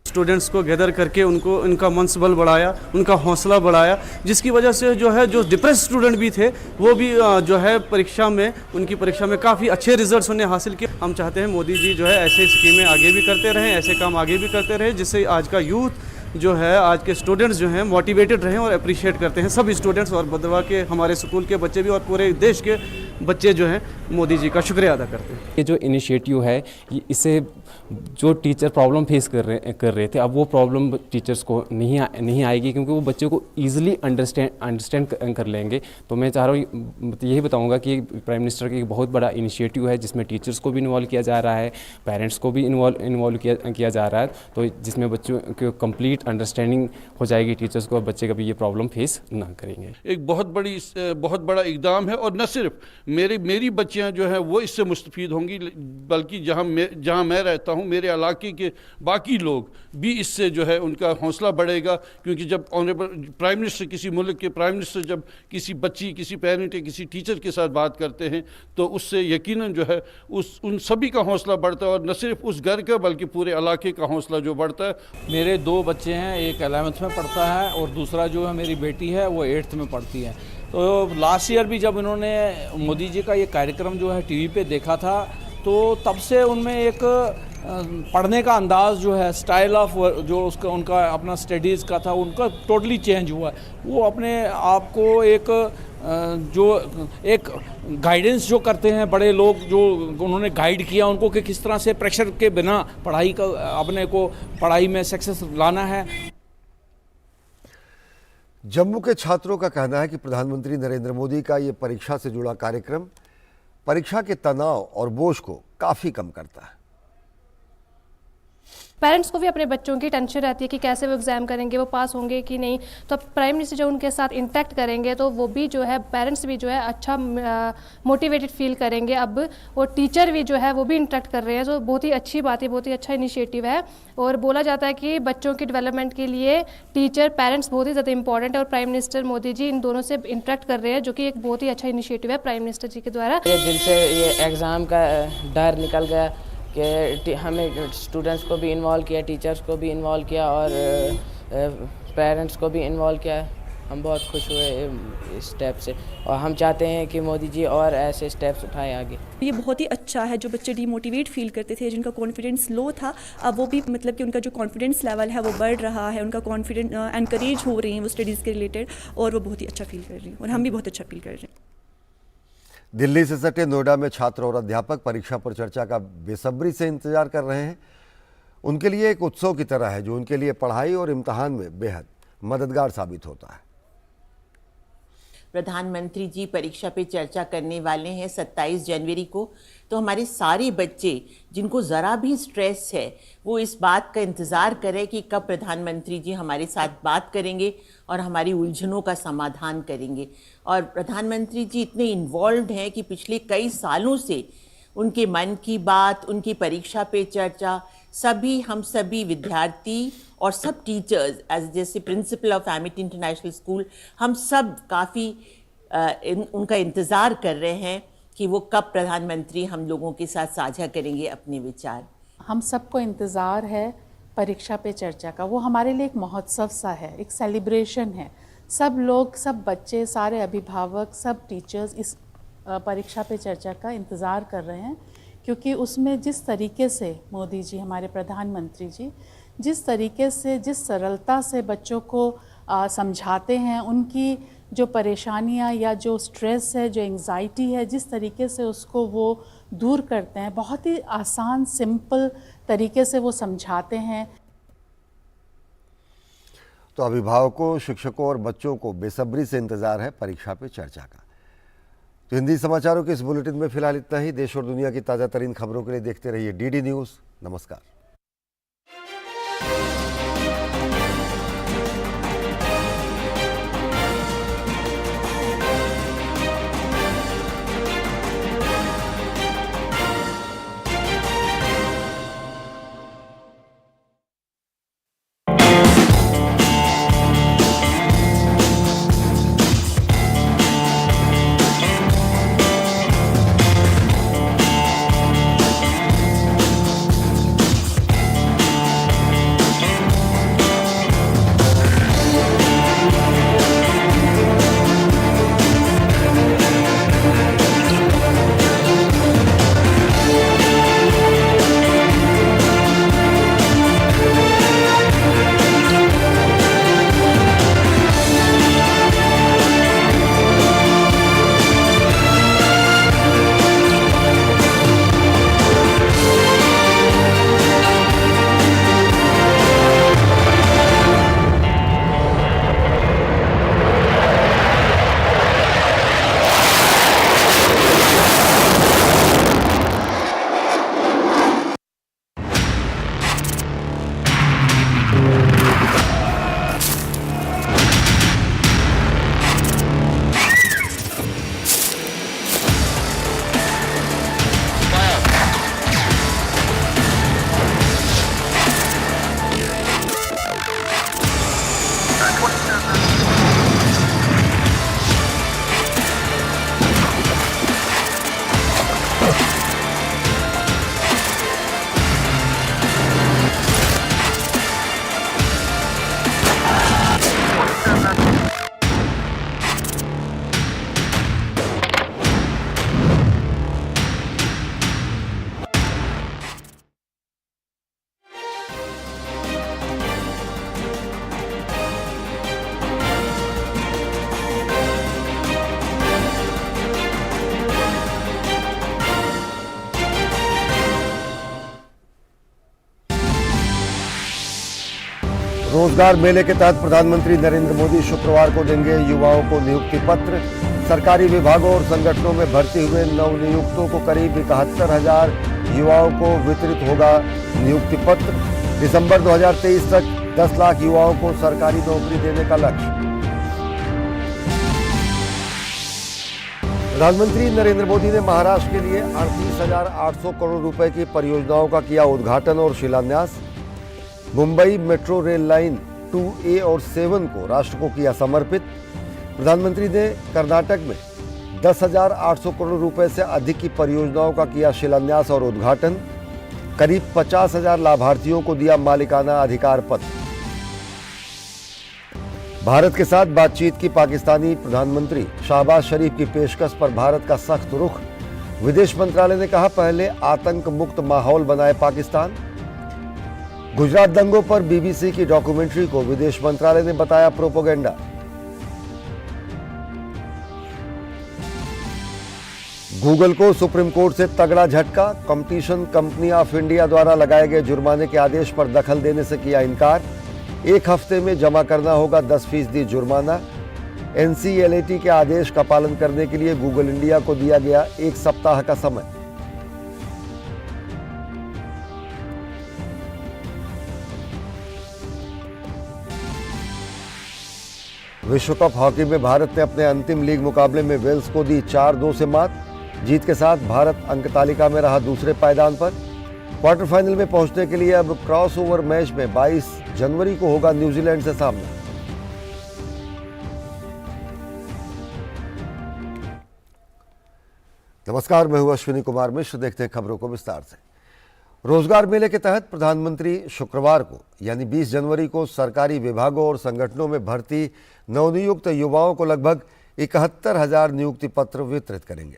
स्टूडेंट्स को गैदर करके उनको उनका मनसबल बढ़ाया, उनका हौसला बढ़ाया, जिसकी वजह से जो डिप्रेस स्टूडेंट भी थे वो भी परीक्षा में उनकी परीक्षा में काफ़ी अच्छे रिजल्ट्स उन्हें हासिल किए। हम चाहते हैं मोदी जी ऐसे स्कीमें आगे भी करते रहें, ऐसे काम आगे भी करते रहें, जिससे आज का यूथ आज के स्टूडेंट्स मोटिवेटेड रहें और अप्रिशिएट करते हैं। सब स्टूडेंट्स और बदवा के हमारे स्कूल के बच्चे भी और पूरे देश के बच्चे मोदी जी का शुक्रिया अदा करते हैं। ये जो इनिशिएटिव है, इससे जो टीचर प्रॉब्लम फेस कर रहे थे, अब वो प्रॉब्लम टीचर्स को नहीं आएगी, क्योंकि वो बच्चों को ईजिली अंडरस्टैंड कर लेंगे। तो मैं चाह रहा हूँ, यही बताऊँगा कि प्राइम मिनिस्टर का एक बहुत बड़ा इनिशिएटिव है, जिसमें टीचर्स को भी इन्वॉल्व किया जा रहा है, पेरेंट्स को भी इन्वॉल्व किया जा रहा है, तो जिसमें बच्चों को कंप्लीट अंडरस्टैंडिंग हो जाएगी टीचर्स को, और बच्चे कभी ये प्रॉब्लम फेस ना करेंगे। एक बहुत बड़ा इकदाम है, और न सिर्फ मेरी बच्चियां वो इससे मुस्तफीद होंगी, बल्कि जहां मैं रहता हूं, मेरे इलाके के बाकी लोग भी इससे उनका हौसला बढ़ेगा। क्योंकि जब ऑनरेबल प्राइम मिनिस्टर, किसी मुल्क के प्राइम मिनिस्टर जब किसी बच्ची, किसी पेरेंट या किसी टीचर के साथ बात करते हैं, तो उससे यकीनन उन सभी का हौसला बढ़ता है, और न सिर्फ उस घर का बल्कि पूरे इलाके का हौसला बढ़ता है। मेरे 2 बच्चे हैं, एक 11th में पढ़ता है और दूसरा मेरी बेटी है वो 8th में पढ़ती है। तो लास्ट ईयर भी जब इन्होंने मोदी जी का ये कार्यक्रम टीवी पे देखा था, तो तब से उनमें एक पढ़ने का अंदाज़ स्टाइल ऑफ उनका अपना स्टडीज़ का था, उनका टोटली चेंज हुआ। वो अपने आप को एक गाइडेंस करते हैं बड़े लोग, उन्होंने गाइड किया उनको कि किस तरह से प्रेशर के बिना अपने को पढ़ाई में सक्सेस लाना है। जम्मू के छात्रों का कहना है कि प्रधानमंत्री नरेंद्र मोदी का ये परीक्षा से जुड़ा कार्यक्रम परीक्षा के तनाव और बोझ को काफी कम करता है। पेरेंट्स को भी अपने बच्चों की टेंशन रहती है कि कैसे वो एग्ज़ाम करेंगे, वो पास होंगे कि नहीं। तो अब प्राइम मिनिस्टर जो उनके साथ इंटरेक्ट करेंगे तो वो भी जो है पेरेंट्स भी जो है अच्छा मोटिवेटेड फील करेंगे। अब वो टीचर भी जो है वो भी इंटरेक्ट कर रहे हैं, तो बहुत ही अच्छी बात है, बहुत ही अच्छा इनिशिएटिव है। और बोला जाता है कि बच्चों की डेवलपमेंट के लिए टीचर पेरेंट्स बहुत ही ज़्यादा इंपॉर्टेंट है, और प्राइम मिनिस्टर मोदी जी इन दोनों से इंटरेक्ट कर रहे हैं, जो कि एक बहुत ही अच्छा इनिशिएटिव है प्राइम मिनिस्टर जी के द्वारा। ये दिल से ये एग्ज़ाम का डर निकल गया कि हमें स्टूडेंट्स को भी इन्वॉल्व किया, टीचर्स को भी इन्वॉल्व किया और पेरेंट्स को भी इन्वॉल्व किया। हम बहुत खुश हुए इस स्टेप से और हम चाहते हैं कि मोदी जी और ऐसे स्टेप्स उठाएं आगे। ये बहुत ही अच्छा है। जो बच्चे डीमोटिवेट फील करते थे, जिनका कॉन्फिडेंस लो था, अब वो भी मतलब कि उनका जो कॉन्फिडेंस लेवल है वो बढ़ रहा है, उनका कॉन्फिडेंस एनकरेज हो रही हैं वो स्टडीज़ के रिलेटेड, और वो बहुत ही अच्छा फील कर रही हैं और हम भी बहुत अच्छा फील कर रहे हैं। दिल्ली से सटे नोएडा में छात्र और अध्यापक परीक्षा पर चर्चा का बेसब्री से इंतजार कर रहे हैं। उनके लिए एक उत्सव की तरह है, जो उनके लिए पढ़ाई और इम्तिहान में बेहद मददगार साबित होता है। प्रधानमंत्री जी परीक्षा पे चर्चा करने वाले हैं 27 जनवरी को, तो हमारे सारे बच्चे जिनको ज़रा भी स्ट्रेस है वो इस बात का इंतज़ार करें कि कब प्रधानमंत्री जी हमारे साथ बात करेंगे और हमारी उलझनों का समाधान करेंगे। और प्रधानमंत्री जी इतने इन्वॉल्व हैं कि पिछले कई सालों से उनके मन की बात, उनकी परीक्षा पे चर्चा, हम सभी विद्यार्थी और सब टीचर्स एज जैसे principle of Amity international school, हम सब काफ़ी उनका इंतज़ार कर रहे हैं कि वो कब प्रधानमंत्री हम लोगों के साथ साझा करेंगे अपने विचार। हम सबको इंतज़ार है परीक्षा पे चर्चा का। वो हमारे लिए एक महोत्सव सा है, एक सेलिब्रेशन है। सब लोग, सब बच्चे, सारे अभिभावक, सब टीचर्स इस परीक्षा पे चर्चा का इंतज़ार कर रहे हैं, क्योंकि उसमें जिस तरीके से मोदी जी, हमारे प्रधानमंत्री जी, जिस तरीके से, जिस सरलता से बच्चों को समझाते हैं, उनकी जो परेशानियां या जो स्ट्रेस है, जो एंग्जाइटी है, जिस तरीके से उसको वो दूर करते हैं, बहुत ही आसान सिंपल तरीके से वो समझाते हैं। तो अभिभावकों, शिक्षकों और बच्चों को बेसब्री से इंतजार है परीक्षा पे चर्चा का। तो हिंदी समाचारों के इस बुलेटिन में फिलहाल इतना ही। देश और दुनिया की ताज़ा तरीन खबरों के लिए देखते रहिए डीडी न्यूज़। नमस्कार। रोजगार मेले के तहत प्रधानमंत्री नरेंद्र मोदी शुक्रवार को देंगे युवाओं को नियुक्ति पत्र। सरकारी विभागों और संगठनों में भर्ती हुए नवनियुक्तों को करीब 71,000 युवाओं को वितरित होगा नियुक्ति पत्र। दिसंबर 2023 तक 10 लाख युवाओं को सरकारी नौकरी देने का लक्ष्य। प्रधानमंत्री नरेंद्र मोदी ने महाराष्ट्र के लिए 38,800 करोड़ रुपए की परियोजनाओं का किया उद्घाटन और शिलान्यास। Mumbai metro rail line 2A और 7 को राष्ट्र को किया समर्पित। प्रधानमंत्री ने कर्नाटक में 10,800 करोड़ रुपए से अधिक की परियोजनाओं का किया शिलान्यास और उद्घाटन। करीब 50,000 लाभार्थियों को दिया मालिकाना अधिकार पत्र। भारत के साथ बातचीत की पाकिस्तानी प्रधानमंत्री शहबाज शरीफ की पेशकश पर भारत का सख्त रुख। विदेश मंत्रालय ने कहा, पहले आतंक मुक्त माहौल बनाए पाकिस्तान। गुजरात दंगों पर बीबीसी की डॉक्यूमेंट्री को विदेश मंत्रालय ने बताया प्रोपेगेंडा। गूगल को सुप्रीम कोर्ट से तगड़ा झटका। कंपटीशन कंपनी ऑफ इंडिया द्वारा लगाए गए जुर्माने के आदेश पर दखल देने से किया इनकार। 1 हफ्ते में जमा करना होगा 10% जुर्माना। NCLAT के आदेश का पालन करने के लिए गूगल इंडिया को दिया गया 1 सप्ताह का समय। विश्व कप हॉकी में भारत ने अपने अंतिम लीग मुकाबले में वेल्स को दी 4-2 से मात। जीत के साथ भारत अंक तालिका में रहा दूसरे पायदान पर। क्वार्टर फाइनल में पहुंचने के लिए अब क्रॉसओवर मैच में 22 जनवरी को होगा न्यूजीलैंड से सामना। नमस्कार, मैं हूं अश्विनी कुमार मिश्र। देखते हैं खबरों को विस्तार से। रोजगार मेले के तहत प्रधानमंत्री शुक्रवार को यानी 20 जनवरी को सरकारी विभागों और संगठनों में भर्ती नवनियुक्त युवाओं को लगभग 71,000 नियुक्ति पत्र वितरित करेंगे।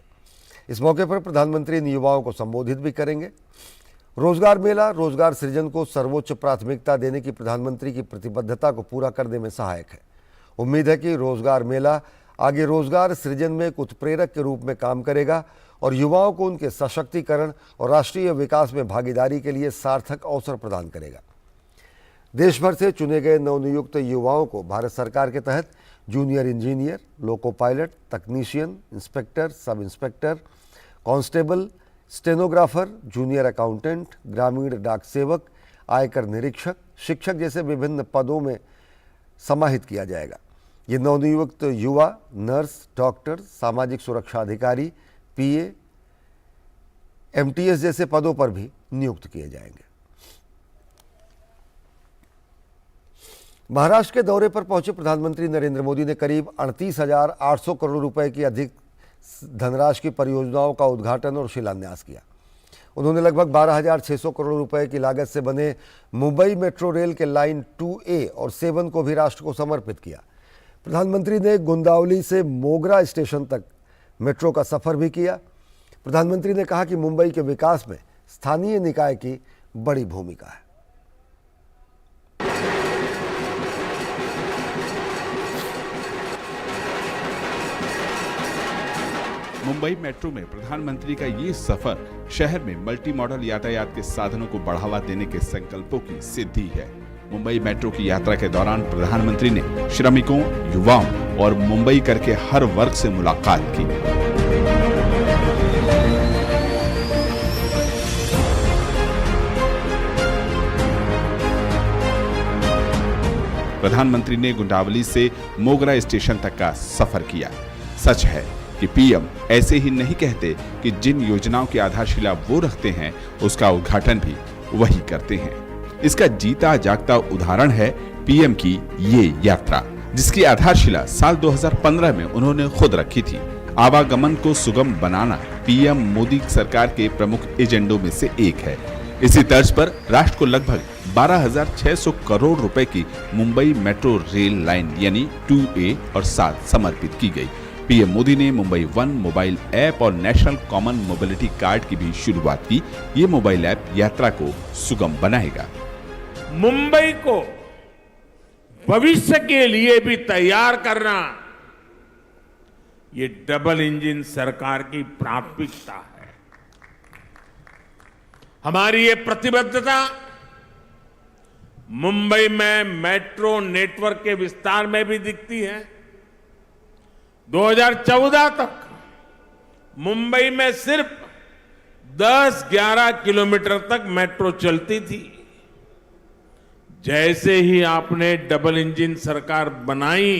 इस मौके पर प्रधानमंत्री इन युवाओं को संबोधित भी करेंगे। रोजगार मेला रोजगार सृजन को सर्वोच्च प्राथमिकता देने की प्रधानमंत्री की प्रतिबद्धता को पूरा करने में सहायक है। उम्मीद है कि रोजगार मेला आगे रोजगार सृजन में एक उत्प्रेरक के रूप में काम करेगा और युवाओं को उनके सशक्तिकरण और राष्ट्रीय विकास में भागीदारी के लिए सार्थक अवसर प्रदान करेगा। देश भर से चुने गए नवनियुक्त युवाओं को भारत सरकार के तहत junior engineer, loco pilot, technician, inspector, sub inspector, constable, stenographer, junior accountant, ग्रामीण डाक सेवक, आयकर निरीक्षक, शिक्षक जैसे विभिन्न पदों में समाहित किया जाएगा। ये नवनियुक्त युवा नर्स, डॉक्टर, सामाजिक सुरक्षा अधिकारी, PA, MTS जैसे पदों पर भी नियुक्त किए जाएंगे। महाराष्ट्र के दौरे पर पहुंचे प्रधानमंत्री नरेंद्र मोदी ने करीब 38,800 करोड़ रुपए की अधिक धनराशि की परियोजनाओं का उद्घाटन और शिलान्यास किया। उन्होंने लगभग 12,600 करोड़ रुपए की लागत से बने मुंबई मेट्रो रेल के लाइन 2A और 7 को भी राष्ट्र को समर्पित किया। प्रधानमंत्री ने गुंदावली से मोगरा स्टेशन तक मेट्रो का सफर भी किया। प्रधानमंत्री ने कहा कि मुंबई के विकास में स्थानीय निकाय की बड़ी भूमिका है। मुंबई मेट्रो में प्रधानमंत्री का ये सफर शहर में मल्टी मॉडल यातायात के साधनों को बढ़ावा देने के संकल्पों की सिद्धि है। मुंबई मेट्रो की यात्रा के दौरान प्रधानमंत्री ने श्रमिकों, युवाओं और मुंबई कर के हर वर्ग से मुलाकात की। प्रधानमंत्री ने गुंडावली से मोगरा स्टेशन तक का सफर किया। सच है कि पीएम ऐसे ही नहीं कहते कि जिन योजनाओं की आधारशिला वो रखते हैं उसका उद्घाटन भी वही करते हैं। इसका जीता जागता उदाहरण है पीएम की ये यात्रा, जिसकी आधारशिला साल 2015 में उन्होंने खुद रखी थी। आवागमन को सुगम बनाना पीएम मोदी सरकार के प्रमुख एजेंडों में से एक है। इसी तर्ज पर राष्ट्र को लगभग 12,600 करोड़ रुपए की मुंबई मेट्रो रेल लाइन यानी 2A और 7 समर्पित की गई। पीएम मोदी ने मुंबई वन मोबाइल ऐप और नेशनल कॉमन मोबिलिटी कार्ड की भी शुरुआत की। ये मोबाइल ऐप यात्रा को सुगम बनाएगा। मुंबई को भविष्य के लिए भी तैयार करना ये डबल इंजन सरकार की प्राथमिकता है। हमारी ये प्रतिबद्धता मुंबई में मेट्रो नेटवर्क के विस्तार में भी दिखती है। 2014 तक मुंबई में सिर्फ 10-11 किलोमीटर तक मेट्रो चलती थी। जैसे ही आपने डबल इंजन सरकार बनाई,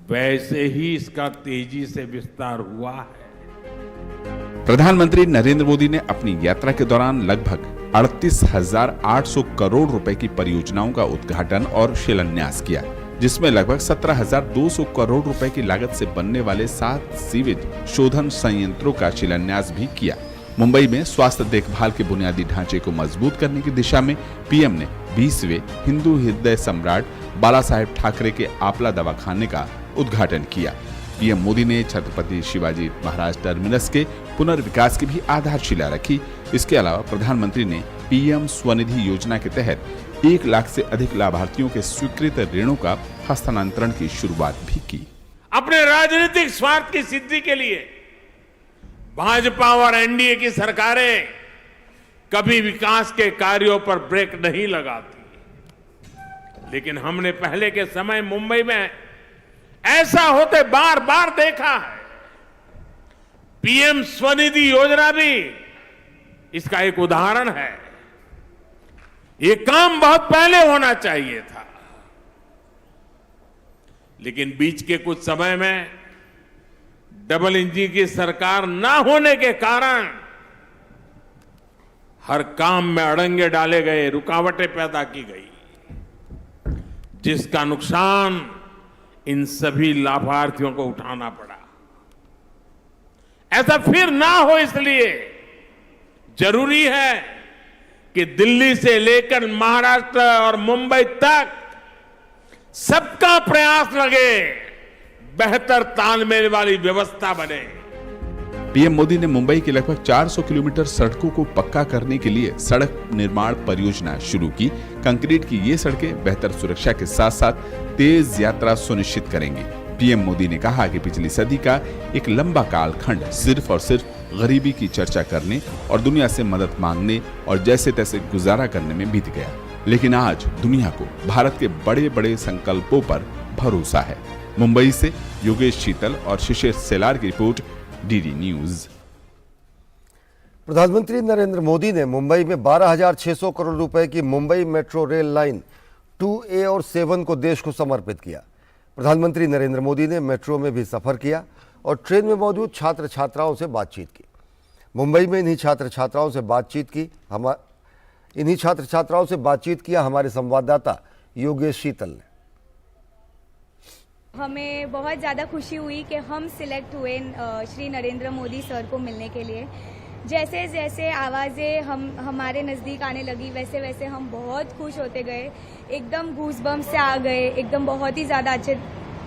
वैसे ही इसका तेजी से विस्तार हुआ है। प्रधानमंत्री नरेंद्र मोदी ने अपनी यात्रा के दौरान लगभग 38,800 करोड़ रुपए की परियोजनाओं का उद्घाटन और शिलान्यास किया, जिसमें लगभग 17,200 करोड़ रुपए की लागत से बनने वाले 7 सीवेज शोधन संयंत्रों का शिलान्यास भी किया। मुंबई में स्वास्थ्य देखभाल के बुनियादी ढांचे को मजबूत करने की दिशा में पीएम ने 20वें हिंदू हृदय सम्राट बाला साहेब ठाकरे के आपला दवाखाने का उद्घाटन किया। पीएम मोदी ने छत्रपति शिवाजी महाराज टर्मिनस के पुनर्विकास की भी आधारशिला रखी। इसके अलावा प्रधानमंत्री ने पीएम स्वनिधि योजना के तहत 1 लाख से अधिक लाभार्थियों के स्वीकृत ऋणों का हस्तांतरण की शुरुआत भी की। अपने राजनीतिक स्वार्थ की सिद्धि के लिए भाजपा और एनडीए की सरकारें कभी विकास के कार्यों पर ब्रेक नहीं लगाती, लेकिन हमने पहले के समय मुंबई में ऐसा होते बार बार देखा है। पीएम स्वनिधि योजना भी इसका एक उदाहरण है। ये काम बहुत पहले होना चाहिए था, लेकिन बीच के कुछ समय में डबल इंजन की सरकार ना होने के कारण हर काम में अड़ंगे डाले गए, रुकावटें पैदा की गई, जिसका नुकसान इन सभी लाभार्थियों को उठाना पड़ा। ऐसा फिर ना हो, इसलिए जरूरी है कि दिल्ली से लेकर महाराष्ट्र और मुंबई तक सबका प्रयास लगे, बेहतर तालमेल वाली व्यवस्था बने। पीएम मोदी ने मुंबई के लगभग 400 किलोमीटर सड़कों को पक्का करने के लिए सड़क निर्माण परियोजना शुरू की। कंक्रीट की ये सड़कें बेहतर सुरक्षा के साथ साथ तेज यात्रा सुनिश्चित करेंगी। पीएम मोदी ने कहा कि पिछली सदी का एक लंबा कालखंड सिर्फ और सिर्फ गरीबी की चर्चा करने और दुनिया से मदद मांगने और जैसे तैसे गुजारा करने में बीत गया, लेकिन आज दुनिया को भारत के बड़े बड़े संकल्पों पर भरोसा है। मुंबई से योगेश शीतल और शिशिर सेलार की रिपोर्ट, डीडी न्यूज। प्रधानमंत्री नरेंद्र मोदी ने मुंबई में 12,600 करोड़ रुपए की Mumbai metro rail line 2A और 7 को देश को समर्पित किया। प्रधानमंत्री नरेंद्र मोदी ने मेट्रो में भी सफर किया और ट्रेन में मौजूद छात्र छात्राओं से बातचीत की। मुंबई में इन्हीं छात्र छात्राओं से बातचीत किया हमारे संवाददाता योगेश शीतल ने। हमें बहुत ज़्यादा खुशी हुई कि हम सिलेक्ट हुए श्री नरेंद्र मोदी सर को मिलने के लिए। जैसे जैसे आवाज़ें हमारे नज़दीक आने लगी, वैसे वैसे हम बहुत खुश होते गए, एकदम गूज़बम्स से आ गए, एकदम बहुत ही ज़्यादा अच्छे,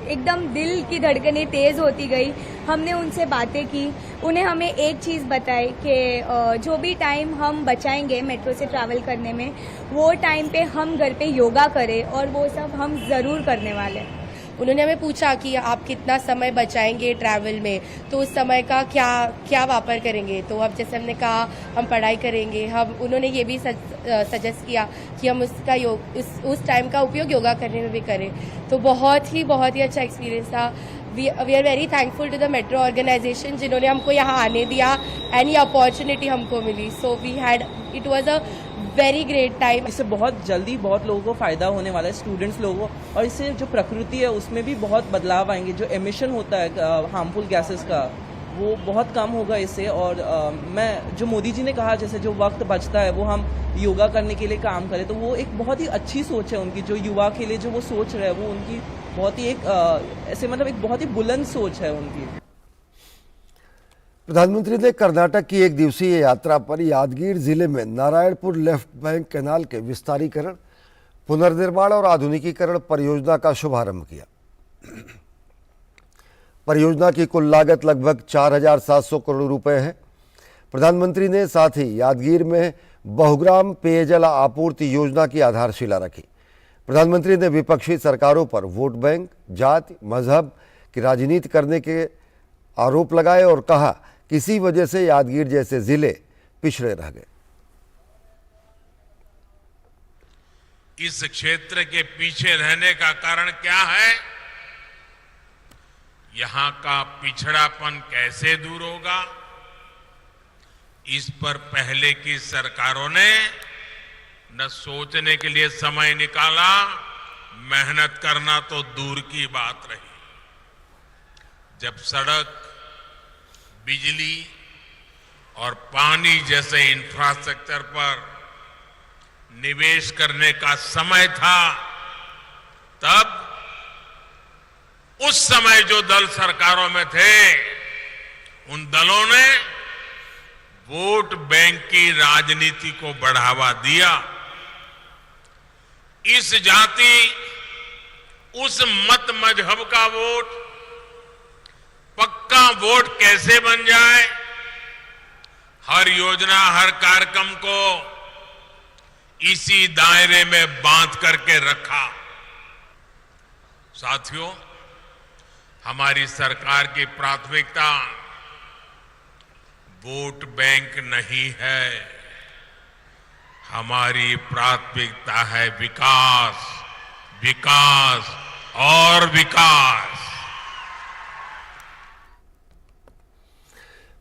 एकदम दिल की धड़कनें तेज़ होती गई। हमने उनसे बातें की, उन्हें हमें एक चीज़ बताई कि जो भी टाइम हम बचाएंगे मेट्रो से ट्रैवल करने में, वो टाइम पे हम घर पे योगा करें, और वो सब हम ज़रूर करने वाले हैं। उन्होंने हमें पूछा कि आप कितना समय बचाएंगे ट्रैवल में, तो उस समय का क्या वापर करेंगे। तो अब जैसे हमने कहा हम पढ़ाई करेंगे, उन्होंने ये भी सजेस्ट किया कि हम उस टाइम का उपयोग योगा करने में भी करें। तो बहुत ही अच्छा एक्सपीरियंस था। We are very thankful to the metro organisation, जिन्होंने हमको यहाँ आने दिया एंड ये अपॉर्चुनिटी हमको मिली। So it was a very great time. इससे बहुत जल्दी बहुत लोगों को फ़ायदा होने वाला है, स्टूडेंट्स लोगों को, और इससे जो प्रकृति है उसमें भी बहुत बदलाव आएंगे। जो एमिशन होता है हार्मफुल गैसेस का, वो बहुत कम होगा इससे। और मैं जो मोदी जी ने कहा, जैसे जो वक्त बचता है वो हम योगा करने के लिए काम करें, तो वो एक बहुत ही अच्छी सोच है उनकी। जो युवा के लिए जो वो सोच रहे हैं, वो उनकी बहुत ही ऐसे मतलब एक बहुत ही बुलंद सोच है उनकी। प्रधानमंत्री ने कर्नाटक की 1 दिवसीय यात्रा पर यादगीर जिले में नारायणपुर लेफ्ट बैंक कैनाल के विस्तारीकरण, पुनर्निर्माण और आधुनिकीकरण परियोजना का शुभारंभ किया। परियोजना की कुल लागत लगभग 4,700 करोड़ रुपए है। प्रधानमंत्री ने साथ ही यादगीर में बहुग्राम पेयजल आपूर्ति योजना की आधारशिला रखी। प्रधानमंत्री ने विपक्षी सरकारों पर वोट बैंक, जाति, मजहब की राजनीति करने के आरोप लगाए और कहा किसी वजह से यादगीर जैसे जिले पिछड़े रह गए। इस क्षेत्र के पीछे रहने का कारण क्या है? यहां का पिछड़ापन कैसे दूर होगा? इस पर पहले की सरकारों ने न सोचने के लिए समय निकाला, मेहनत करना तो दूर की बात रही। जब सड़क, बिजली और पानी जैसे इंफ्रास्ट्रक्चर पर निवेश करने का समय था, तब उस समय जो दल सरकारों में थे, उन दलों ने वोट बैंक की राजनीति को बढ़ावा दिया। इस जाति, उस मत मजहब का वोट, पक्का वोट कैसे बन जाए, हर योजना, हर कार्यक्रम को इसी दायरे में बांध करके रखा। साथियों, हमारी सरकार की प्राथमिकता वोट बैंक नहीं है, हमारी प्राथमिकता है विकास, विकास और विकास।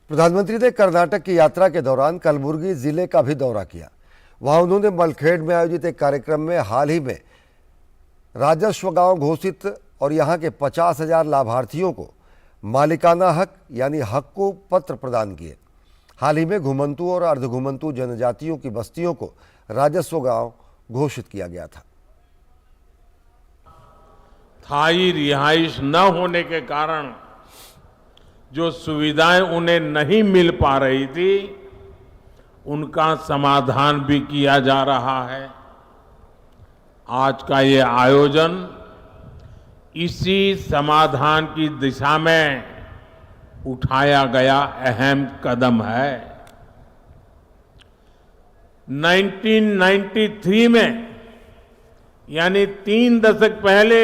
प्रधानमंत्री ने कर्नाटक की यात्रा के दौरान कलबुर्गी जिले का भी दौरा किया। वहां उन्होंने मलखेड़ में आयोजित एक कार्यक्रम में हाल ही में राजस्व गांव घोषित और यहां के 50,000 लाभार्थियों को मालिकाना हक यानी हक्कु पत्र प्रदान किए। हाल ही में घुमंतू और अर्धघुमंतू जनजातियों की बस्तियों को राजस्व गांव घोषित किया गया था। स्थायी रिहाइश न होने के कारण जो सुविधाएं उन्हें नहीं मिल पा रही थी, उनका समाधान भी किया जा रहा है। आज का ये आयोजन इसी समाधान की दिशा में उठाया गया अहम कदम है। 1993 में, यानी 3 दशक पहले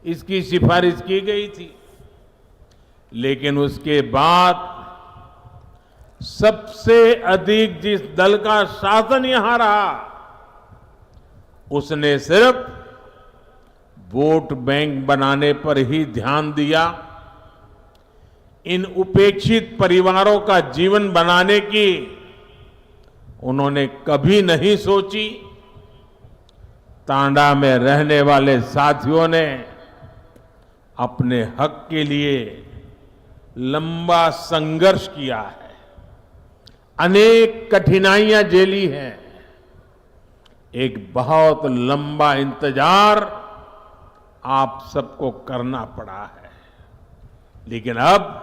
इसकी सिफारिश की गई थी, लेकिन उसके बाद सबसे अधिक जिस दल का शासन यहां रहा, उसने सिर्फ वोट बैंक बनाने पर ही ध्यान दिया। इन उपेक्षित परिवारों का जीवन बनाने की उन्होंने कभी नहीं सोची। तांडा में रहने वाले साथियों ने अपने हक के लिए लंबा संघर्ष किया है, अनेक कठिनाइयां झेली हैं, एक बहुत लंबा इंतजार आप सबको करना पड़ा है। लेकिन अब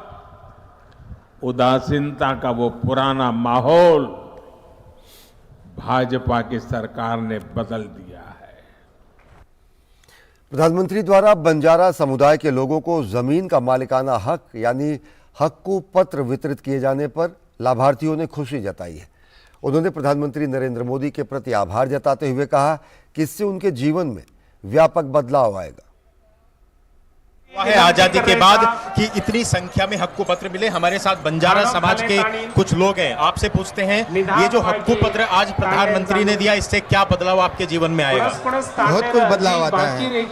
उदासीनता का वो पुराना माहौल भाजपा की सरकार ने बदल दिया है। प्रधानमंत्री द्वारा बंजारा समुदाय के लोगों को जमीन का मालिकाना हक यानी हक्कु पत्र वितरित किए जाने पर लाभार्थियों ने खुशी जताई है। उन्होंने प्रधानमंत्री नरेंद्र मोदी के प्रति आभार जताते हुए कहा कि इससे उनके जीवन में व्यापक बदलाव आएगा। हुआ है आजादी के बाद कि इतनी संख्या में हक्कु पत्र मिले। हमारे साथ बंजारा समाज के कुछ लोग हैं, आपसे पूछते हैं ये जो हक्कु पत्र आज प्रधानमंत्री ने दिया, इससे क्या बदलाव आपके जीवन में आएगा? बहुत कुछ बदलाव आता है।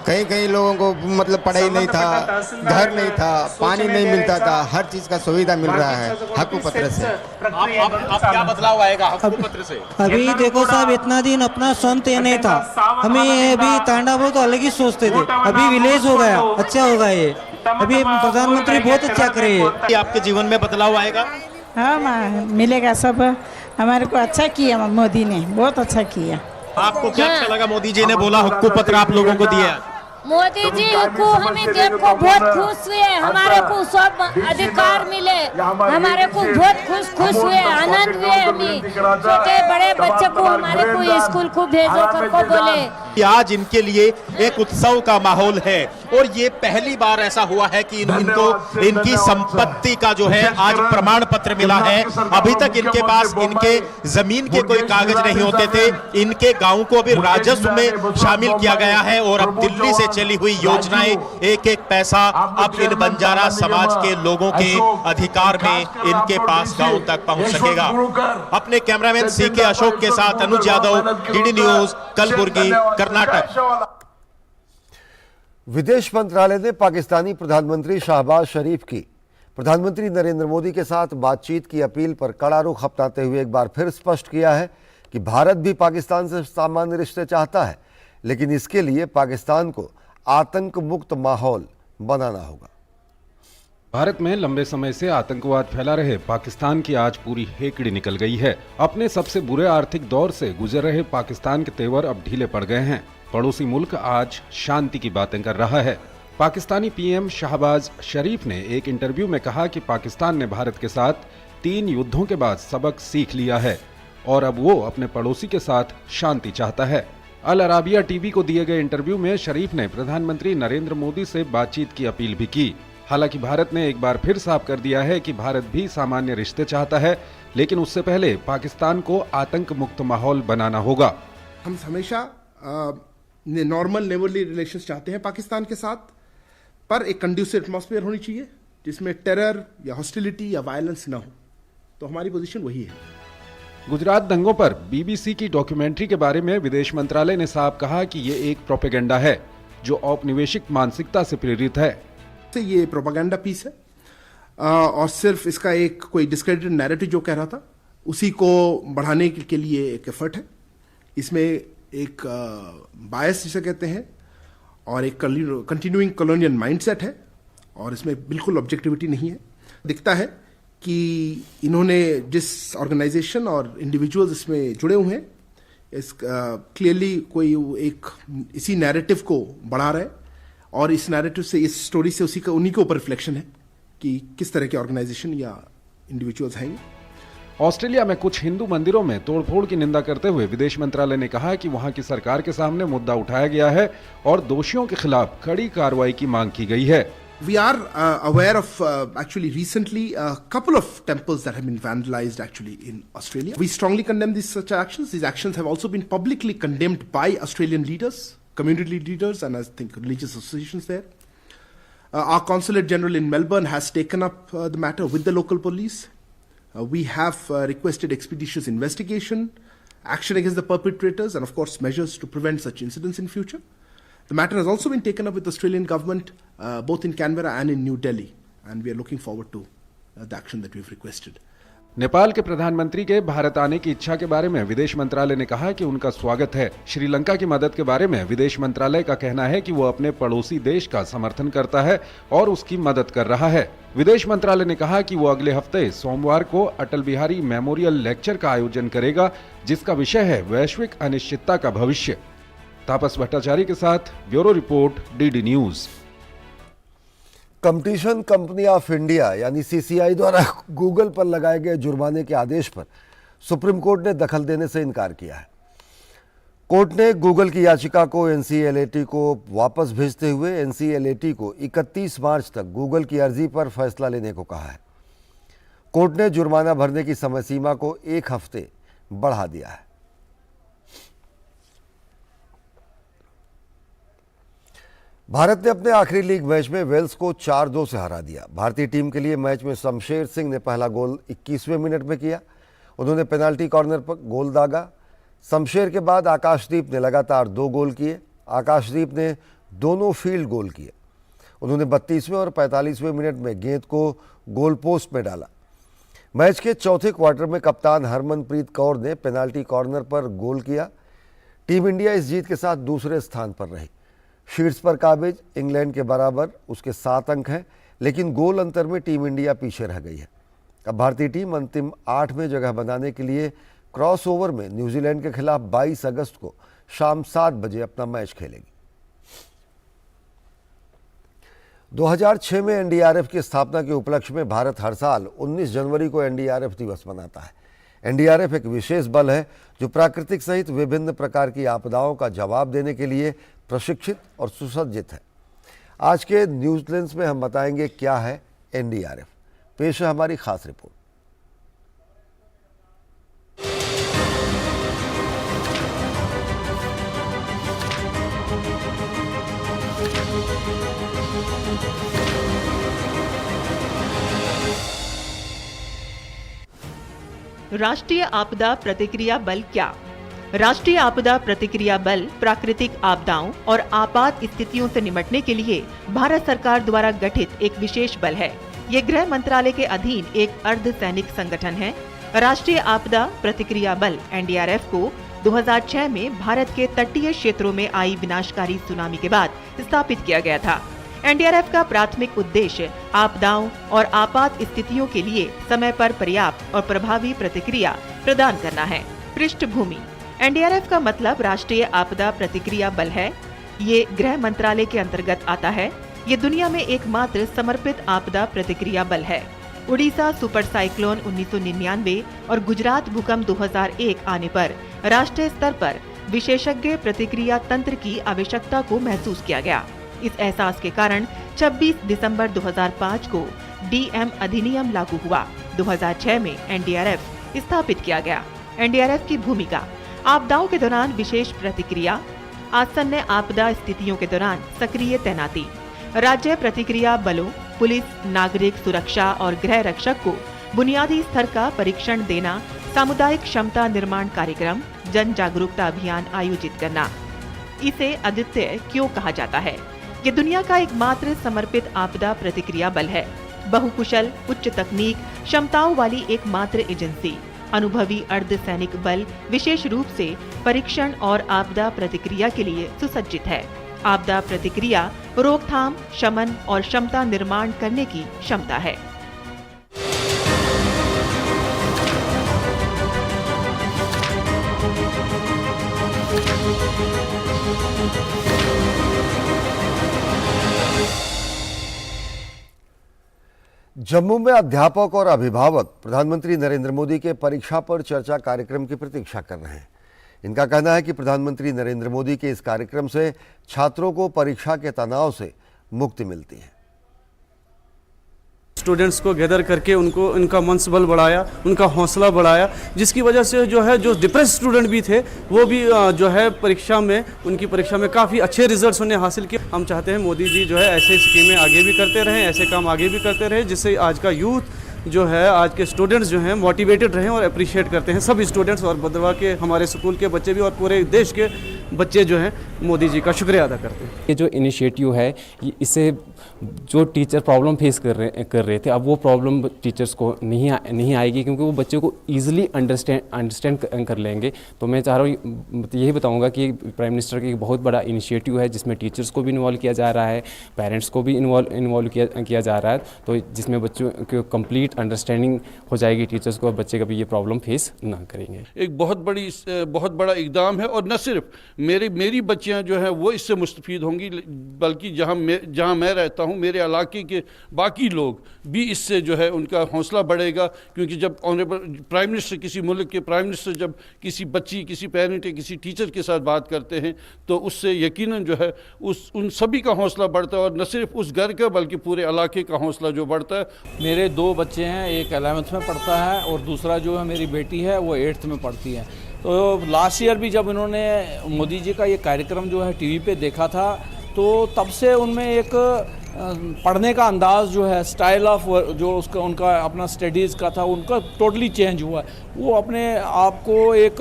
कई कई लोगों को मतलब पढ़ाई नहीं था, घर नहीं था, पानी नहीं मिलता था, हर चीज का सुविधा मिल रहा है हक्कु पत्र से। आप क्या बदलाव आएगा हक्कु पत्र से? अभी देखो साहब, इतना दिन अपना संत ये नहीं था, हमें अभी तांडा बहुत अलग ही सोचते थे, अभी विलेज हो गया, अच्छा होगा ये। अभी प्रधानमंत्री बहुत अच्छा करे हैं। आपके जीवन में बदलाव आएगा? हाँ, मिलेगा सब। हमारे को अच्छा किया मोदी ने, बहुत अच्छा किया। आपको क्या अच्छा लगा मोदी जी ने बोला हक्कु पत्र आप लोगों को दिया? मोदी जी को हमें देख को बहुत खुश हुए, हमारे को सब अधिकार मिले, हमारे को बहुत खुश हुए, आनंद हुए। हमें छोटे बड़े बच्चे को हमारे को स्कूल को भेजो कर को बोले। आज इनके लिए एक उत्सव का माहौल है और ये पहली बार ऐसा हुआ है कि इनको इनकी संपत्ति का जो है आज प्रमाण पत्र मिला है। अभी तक इनके पास इनके जमीन के कोई कागज नहीं होते थे। इनके गांव को अभी राजस्व में शामिल किया गया है और अब दिल्ली से चली हुई योजनाएं, एक एक पैसा अब इन बंजारा समाज के लोगों के अधिकार में इनके पास गांव तक पहुंच सकेगा। अपने कैमरामैन सीके अशोक के साथ अनुज यादव, डीडी न्यूज, कलबुर्गी, कर्नाटक। विदेश मंत्रालय ने पाकिस्तानी प्रधानमंत्री शहबाज शरीफ की प्रधानमंत्री नरेंद्र मोदी के साथ बातचीत की अपील पर कड़ा रुख अपनाते हुए एक बार फिर स्पष्ट किया है कि भारत भी पाकिस्तान से सामान्य रिश्ते चाहता है, लेकिन इसके लिए पाकिस्तान को आतंक मुक्त माहौल बनाना होगा। भारत में लंबे समय से आतंकवाद फैला रहे पाकिस्तान की आज पूरी हेकड़ी निकल गई है। अपने सबसे बुरे आर्थिक दौर से गुजर रहे पाकिस्तान के तेवर अब ढीले पड़ गए हैं। पड़ोसी मुल्क आज शांति की बातें कर रहा है। पाकिस्तानी पीएम शहबाज शरीफ ने एक इंटरव्यू में कहा कि पाकिस्तान ने भारत के साथ 3 युद्धों के बाद सबक सीख लिया है और अब वो अपने पड़ोसी के साथ शांति चाहता है। अल अराबिया टीवी को दिए गए इंटरव्यू में शरीफ ने प्रधानमंत्री नरेंद्र मोदी से बातचीत की अपील भी की। हालांकि भारत ने एक बार फिर साफ कर दिया है कि भारत भी सामान्य रिश्ते चाहता है, लेकिन उससे पहले पाकिस्तान को आतंक मुक्त माहौल बनाना होगा। हम हमेशा नॉर्मल नेबरली रिलेशंस चाहते हैं पाकिस्तान के साथ, पर एक कंड्यूसिव एटमॉस्फेयर होनी चाहिए जिसमें टेरर या हॉस्टिलिटी या वायलेंस ना हो। तो हमारी पोजीशन वही है। गुजरात दंगों पर बीबीसी की डॉक्यूमेंट्री के बारे में विदेश मंत्रालय ने साफ कहा कि ये एक प्रोपेगेंडा है जो औपनिवेशिक मानसिकता से प्रेरित है। ये प्रोपेगेंडा पीस है और सिर्फ इसका एक कोई डिस्क्रेडिटेड नैरेटिव जो कह रहा था उसी को बढ़ाने के लिए एक एफर्ट है। इसमें एक बायस जिसे कहते हैं और एक कंटिन्यूइंग कॉलोनियल माइंडसेट है और इसमें बिल्कुल ऑब्जेक्टिविटी नहीं है। दिखता है कि इन्होंने जिस ऑर्गेनाइजेशन और इंडिविजुअल्स इसमें जुड़े हुए हैं इस क्लियरली कोई एक इसी नैरेटिव को बढ़ा रहा है और इस नैरेटिव से, इस स्टोरी से उन्हीं के ऊपर रिफ्लेक्शन है कि किस तरह के ऑर्गेनाइजेशन या इंडिविजुअल्स हैं। ऑस्ट्रेलिया में कुछ हिंदू मंदिरों में तोड़फोड़ की निंदा करते हुए विदेश मंत्रालय ने कहा कि वहां की सरकार के सामने मुद्दा उठाया गया है और दोषियों के खिलाफ कड़ी कार्रवाई की मांग की गई है। We are aware of actually recently a couple of temples that have been vandalized actually in Australia. We strongly condemn these such actions. These actions have also been publicly condemned by Australian leaders, community leaders, and I think religious associations there. Our Consulate General in Melbourne has taken up the matter with the local police. We have requested expeditious investigation, action against the perpetrators, and of course measures to prevent such incidents in future. The matter has also been taken up with the Australian government, both in Canberra and in New Delhi, and we are looking forward to the action that we've requested. Nepal के प्रधानमंत्री के भारत आने की इच्छा के बारे में विदेश मंत्रालय ने कहा कि उनका स्वागत है। श्रीलंका की मदद के बारे में विदेश मंत्रालय का कहना है कि वो अपने पड़ोसी देश का समर्थन करता है और उसकी मदद कर रहा है। विदेश मंत्रालय ने कहा कि वो अगले हफ्ते सोमवार को अटल बिहारी मेमोरियल लेक्चर का आयोजन करेगा, जिसका विषय है वैश्विक अनिश्चितता का भविष्य। तापस भट्टाचार्य के साथ bureau report, DD news. Competition company of India यानी सीसीआई द्वारा गूगल पर लगाए गए जुर्माने के आदेश पर सुप्रीम कोर्ट ने दखल देने से इनकार किया है। कोर्ट ने गूगल की याचिका को एनसीएलएटी को वापस भेजते हुए एनसीएलएटी को 31 मार्च तक गूगल की अर्जी पर फैसला लेने को कहा है। कोर्ट ने जुर्माना भरने की समय सीमा को 1 हफ्ते बढ़ा दिया है। भारत ने अपने आखिरी लीग मैच में वेल्स को 4-2 से हरा दिया। भारतीय टीम के लिए मैच में शमशेर सिंह ने पहला गोल 21वें मिनट में किया। उन्होंने पेनाल्टी कॉर्नर पर गोल दागा। शमशेर के बाद आकाशदीप ने लगातार 2 गोल किए। आकाशदीप ने दोनों फील्ड गोल किए। उन्होंने 32वें और 45वें मिनट में गेंद को गोल पोस्ट में डाला। मैच के चौथे क्वार्टर में कप्तान हरमनप्रीत कौर ने पेनाल्टी कॉर्नर पर गोल किया। टीम इंडिया इस जीत के साथ दूसरे स्थान पर रही। शीर्ष पर काबिज इंग्लैंड के बराबर उसके 7 अंक हैं, लेकिन गोल अंतर में टीम इंडिया पीछे रह गई है। अब भारतीय टीम अंतिम 8 में जगह बनाने के लिए क्रॉसओवर में न्यूजीलैंड के खिलाफ 22 अगस्त को शाम 7 बजे अपना मैच खेलेगी। 2006 में एनडीआरएफ की स्थापना के उपलक्ष्य में भारत हर साल 19 जनवरी को एनडीआरएफ दिवस मनाता है। एनडीआरएफ एक विशेष बल है जो प्राकृतिक सहित विभिन्न प्रकार की आपदाओं का जवाब देने के लिए प्रशिक्षित और सुसज्जित है। आज के न्यूज लेंस में हम बताएंगे क्या है एनडीआरएफ। पेश है हमारी खास रिपोर्ट। राष्ट्रीय आपदा प्रतिक्रिया बल क्या? राष्ट्रीय आपदा प्रतिक्रिया बल प्राकृतिक आपदाओं और आपात स्थितियों से निपटने के लिए भारत सरकार द्वारा गठित एक विशेष बल है। ये गृह मंत्रालय के अधीन एक अर्धसैनिक संगठन है राष्ट्रीय आपदा प्रतिक्रिया बल एनडीआरएफ को 2006 में भारत के तटीय क्षेत्रों में आई विनाशकारी सुनामी के बाद स्थापित किया गया था। एनडीआरएफ का प्राथमिक उद्देश्य आपदाओं और आपात स्थितियों के लिए समय पर पर्याप्त और प्रभावी प्रतिक्रिया प्रदान करना है। पृष्ठभूमि: एनडीआरएफ का मतलब राष्ट्रीय आपदा प्रतिक्रिया बल है। ये गृह मंत्रालय के अंतर्गत आता है। ये दुनिया में एकमात्र समर्पित आपदा प्रतिक्रिया बल है। उड़ीसा सुपर साइक्लोन 1999 और गुजरात भूकंप 2001 आने पर राष्ट्रीय स्तर पर विशेषज्ञ प्रतिक्रिया तंत्र की आवश्यकता को महसूस किया गया। इस एहसास के कारण 26 दिसंबर 2005 को डीएम अधिनियम लागू हुआ। 2006 में एनडीआरएफ स्थापित किया गया। एनडीआरएफ की भूमिका: आपदाओं के दौरान विशेष प्रतिक्रिया, आसन्न आपदा स्थितियों के दौरान सक्रिय तैनाती, राज्य प्रतिक्रिया बलों, पुलिस, नागरिक सुरक्षा और गृह रक्षक को बुनियादी स्तर का परीक्षण देना, सामुदायिक क्षमता निर्माण कार्यक्रम, जन जागरूकता अभियान आयोजित करना। इसे अद्वितीय क्यों कहा जाता है? ये दुनिया का एकमात्र समर्पित आपदा प्रतिक्रिया बल है। बहुकुशल, उच्च तकनीक क्षमताओं वाली एकमात्र एजेंसी। अनुभवी अर्धसैनिक बल विशेष रूप से परीक्षण और आपदा प्रतिक्रिया के लिए सुसज्जित है। आपदा प्रतिक्रिया रोकथाम, शमन और क्षमता निर्माण करने की क्षमता है। जम्मू में अध्यापक और अभिभावक प्रधानमंत्री नरेंद्र मोदी के परीक्षा पर चर्चा कार्यक्रम की प्रतीक्षा कर रहे हैं। इनका कहना है कि प्रधानमंत्री नरेंद्र मोदी के इस कार्यक्रम से छात्रों को परीक्षा के तनाव से मुक्ति मिलती है। स्टूडेंट्स को गैदर करके उनको उनका मनोबल बढ़ाया, उनका हौसला बढ़ाया, जिसकी वजह से जो डिप्रेस स्टूडेंट भी थे वो भी उनकी परीक्षा में काफ़ी अच्छे रिजल्ट्स उन्हें हासिल किए। हम चाहते हैं मोदी जी ऐसे स्कीमें आगे भी करते रहें, ऐसे काम आगे भी करते रहें, जिससे आज का यूथ आज के स्टूडेंट्स मोटिवेटेड रहें और अप्रिशिएट करते हैं। सब स्टूडेंट्स और बदवा के हमारे स्कूल के बच्चे भी और पूरे देश के बच्चे मोदी जी का शुक्रिया अदा करते हैं। ये जो इनिशिएटिव है इससे जो टीचर प्रॉब्लम फेस कर रहे थे, अब वो प्रॉब्लम टीचर्स को नहीं आएगी, क्योंकि वो बच्चे को ईजिली अंडरस्टैंड कर लेंगे। तो मैं चाह रहा हूँ, यही बताऊँगा कि प्राइम मिनिस्टर का एक बहुत बड़ा इनिशिएटिव है जिसमें टीचर्स को भी इन्वॉल्व किया जा रहा है, पेरेंट्स को भी इन्वॉल्व किया जा रहा है, तो जिसमें बच्चों को कंप्लीट अंडरस्टैंडिंग हो जाएगी टीचर्स को, बच्चे कभी ये प्रॉब्लम फेस ना करेंगे। एक बहुत बड़ा इकदाम है और न सिर्फ मेरी बच्चियां वो इससे मुस्तफीद होंगी, बल्कि जहां मैं रहता हूं मेरे इलाके के बाकी लोग भी इससे उनका हौसला बढ़ेगा। क्योंकि जब ऑनरेबल प्राइम मिनिस्टर, किसी मुल्क के प्राइम मिनिस्टर जब किसी बच्ची, किसी पेरेंट या किसी टीचर के साथ बात करते हैं तो उससे यकीनन उन सभी का हौसला बढ़ता है, और न सिर्फ उस घर का बल्कि पूरे इलाके का हौसला बढ़ता है। मेरे 2 बच्चे हैं, एक 11th में पढ़ता है और दूसरा मेरी बेटी है वो 8th में पढ़ती है। तो लास्ट ईयर भी जब इन्होंने मोदी जी का ये कार्यक्रम टीवी पे देखा था, तो तब से उनमें एक पढ़ने का अंदाज स्टाइल ऑफ उनका अपना स्टडीज़ का था, उनका टोटली चेंज हुआ। वो अपने आप को एक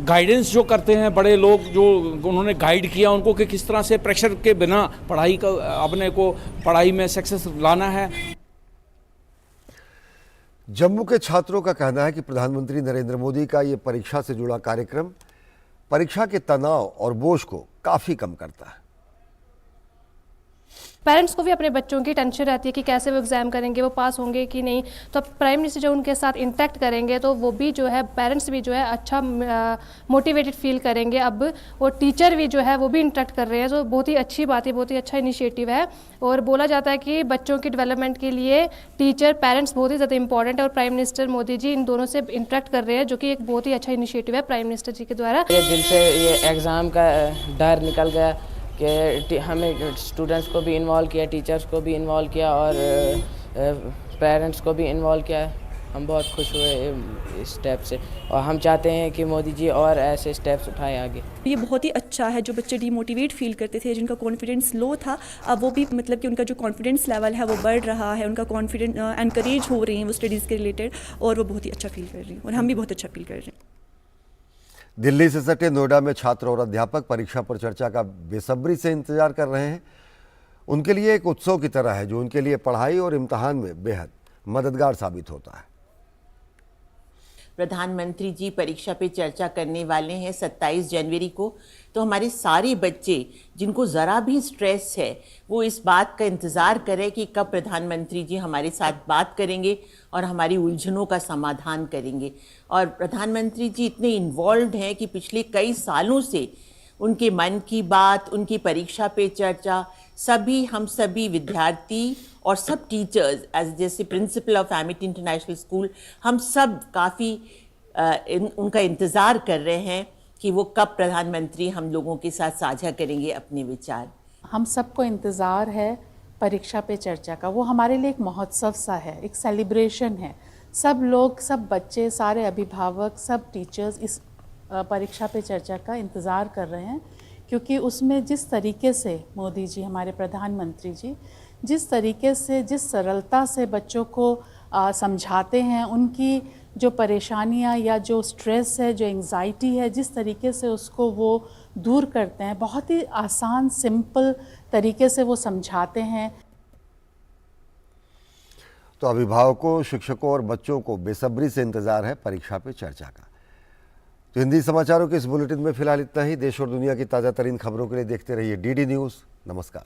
गाइडेंस करते हैं बड़े लोग, उन्होंने गाइड किया उनको कि किस तरह से प्रेशर के बिना पढ़ाई में सक्सेस लाना है। जम्मू के छात्रों का कहना है कि प्रधानमंत्री नरेंद्र मोदी का ये परीक्षा से जुड़ा कार्यक्रम परीक्षा के तनाव और बोझ को काफ़ी कम करता है। पेरेंट्स को भी अपने बच्चों की टेंशन रहती है कि कैसे वो एग्ज़ाम करेंगे, वो पास होंगे कि नहीं। तो अब प्राइम मिनिस्टर जो उनके साथ इंटरेक्ट करेंगे तो वो भी पेरेंट्स भी अच्छा मोटिवेटेड फील करेंगे। अब वो टीचर भी वो भी इंटरेक्ट कर रहे हैं, तो बहुत ही अच्छी बात है, बहुत ही अच्छा इनिशिएटिव है। और बोला जाता है कि बच्चों की डेवलपमेंट के लिए टीचर, पेरेंट्स बहुत ही ज़्यादा इंपॉर्टेंट है, और प्राइम मिनिस्टर मोदी जी इन दोनों से इंटरेक्ट कर रहे हैं, जो कि एक बहुत ही अच्छा इनिशिएटिव है प्राइम मिनिस्टर जी के द्वारा। ये दिल से ये एग्ज़ाम का डर निकल गया कि हमें स्टूडेंट्स को भी इन्वॉल्व किया, टीचर्स को भी इन्वॉल्व किया और पेरेंट्स को भी इन्वॉल्व किया। हम बहुत खुश हुए इस स्टेप से, और हम चाहते हैं कि मोदी जी और ऐसे स्टेप्स उठाएं आगे। ये बहुत ही अच्छा है। जो बच्चे डीमोटिवेट फील करते थे, जिनका कॉन्फिडेंस लो था, अब वो भी कि उनका जो कॉन्फिडेंस लेवल है वो बढ़ रहा है, उनका कॉन्फिडेंस एनकरेज हो रही हैं वो स्टडीज़ के रिलेटेड, और वो बहुत ही अच्छा फील कर रही हैं, और हम भी बहुत अच्छा फील कर रहे हैं। दिल्ली से सटे नोएडा में छात्र और अध्यापक परीक्षा पर चर्चा का बेसब्री से इंतजार कर रहे हैं। उनके लिए एक उत्सव की तरह है, जो उनके लिए पढ़ाई और इम्तिहान में बेहद मददगार साबित होता है। प्रधानमंत्री जी परीक्षा पे चर्चा करने वाले हैं 27 जनवरी को, तो हमारे सारे बच्चे जिनको ज़रा भी स्ट्रेस है वो इस बात का इंतज़ार करें कि कब प्रधानमंत्री जी हमारे साथ बात करेंगे और हमारी उलझनों का समाधान करेंगे। और प्रधानमंत्री जी इतने इन्वॉल्व हैं कि पिछले कई सालों से उनके मन की बात, उनकी परीक्षा पे चर्चा, हम सभी विद्यार्थी और सब टीचर्स जैसे principle of Amity international school, हम सब काफ़ी उनका इंतज़ार कर रहे हैं कि वो कब प्रधानमंत्री हम लोगों के साथ साझा करेंगे अपने विचार। हम सबको इंतज़ार है परीक्षा पे चर्चा का। वो हमारे लिए एक महोत्सव सा है, एक सेलिब्रेशन है। सब लोग, सब बच्चे, सारे अभिभावक, सब टीचर्स इस परीक्षा पे चर्चा का इंतज़ार कर रहे हैं, क्योंकि उसमें जिस तरीके से मोदी जी, हमारे प्रधानमंत्री जी, जिस तरीके से, जिस सरलता से बच्चों को समझाते हैं, उनकी जो परेशानियां या जो स्ट्रेस है, जो एंग्जाइटी है, जिस तरीके से उसको वो दूर करते हैं, बहुत ही आसान सिंपल तरीके से वो समझाते हैं। तो अभिभावकों, शिक्षकों और बच्चों को बेसब्री से इंतजार है परीक्षा पे चर्चा का। तो हिंदी समाचारों के इस बुलेटिन में फिलहाल इतना ही। देश और दुनिया की ताज़ा तरीन खबरों के लिए देखते रहिए DD न्यूज़। नमस्कार।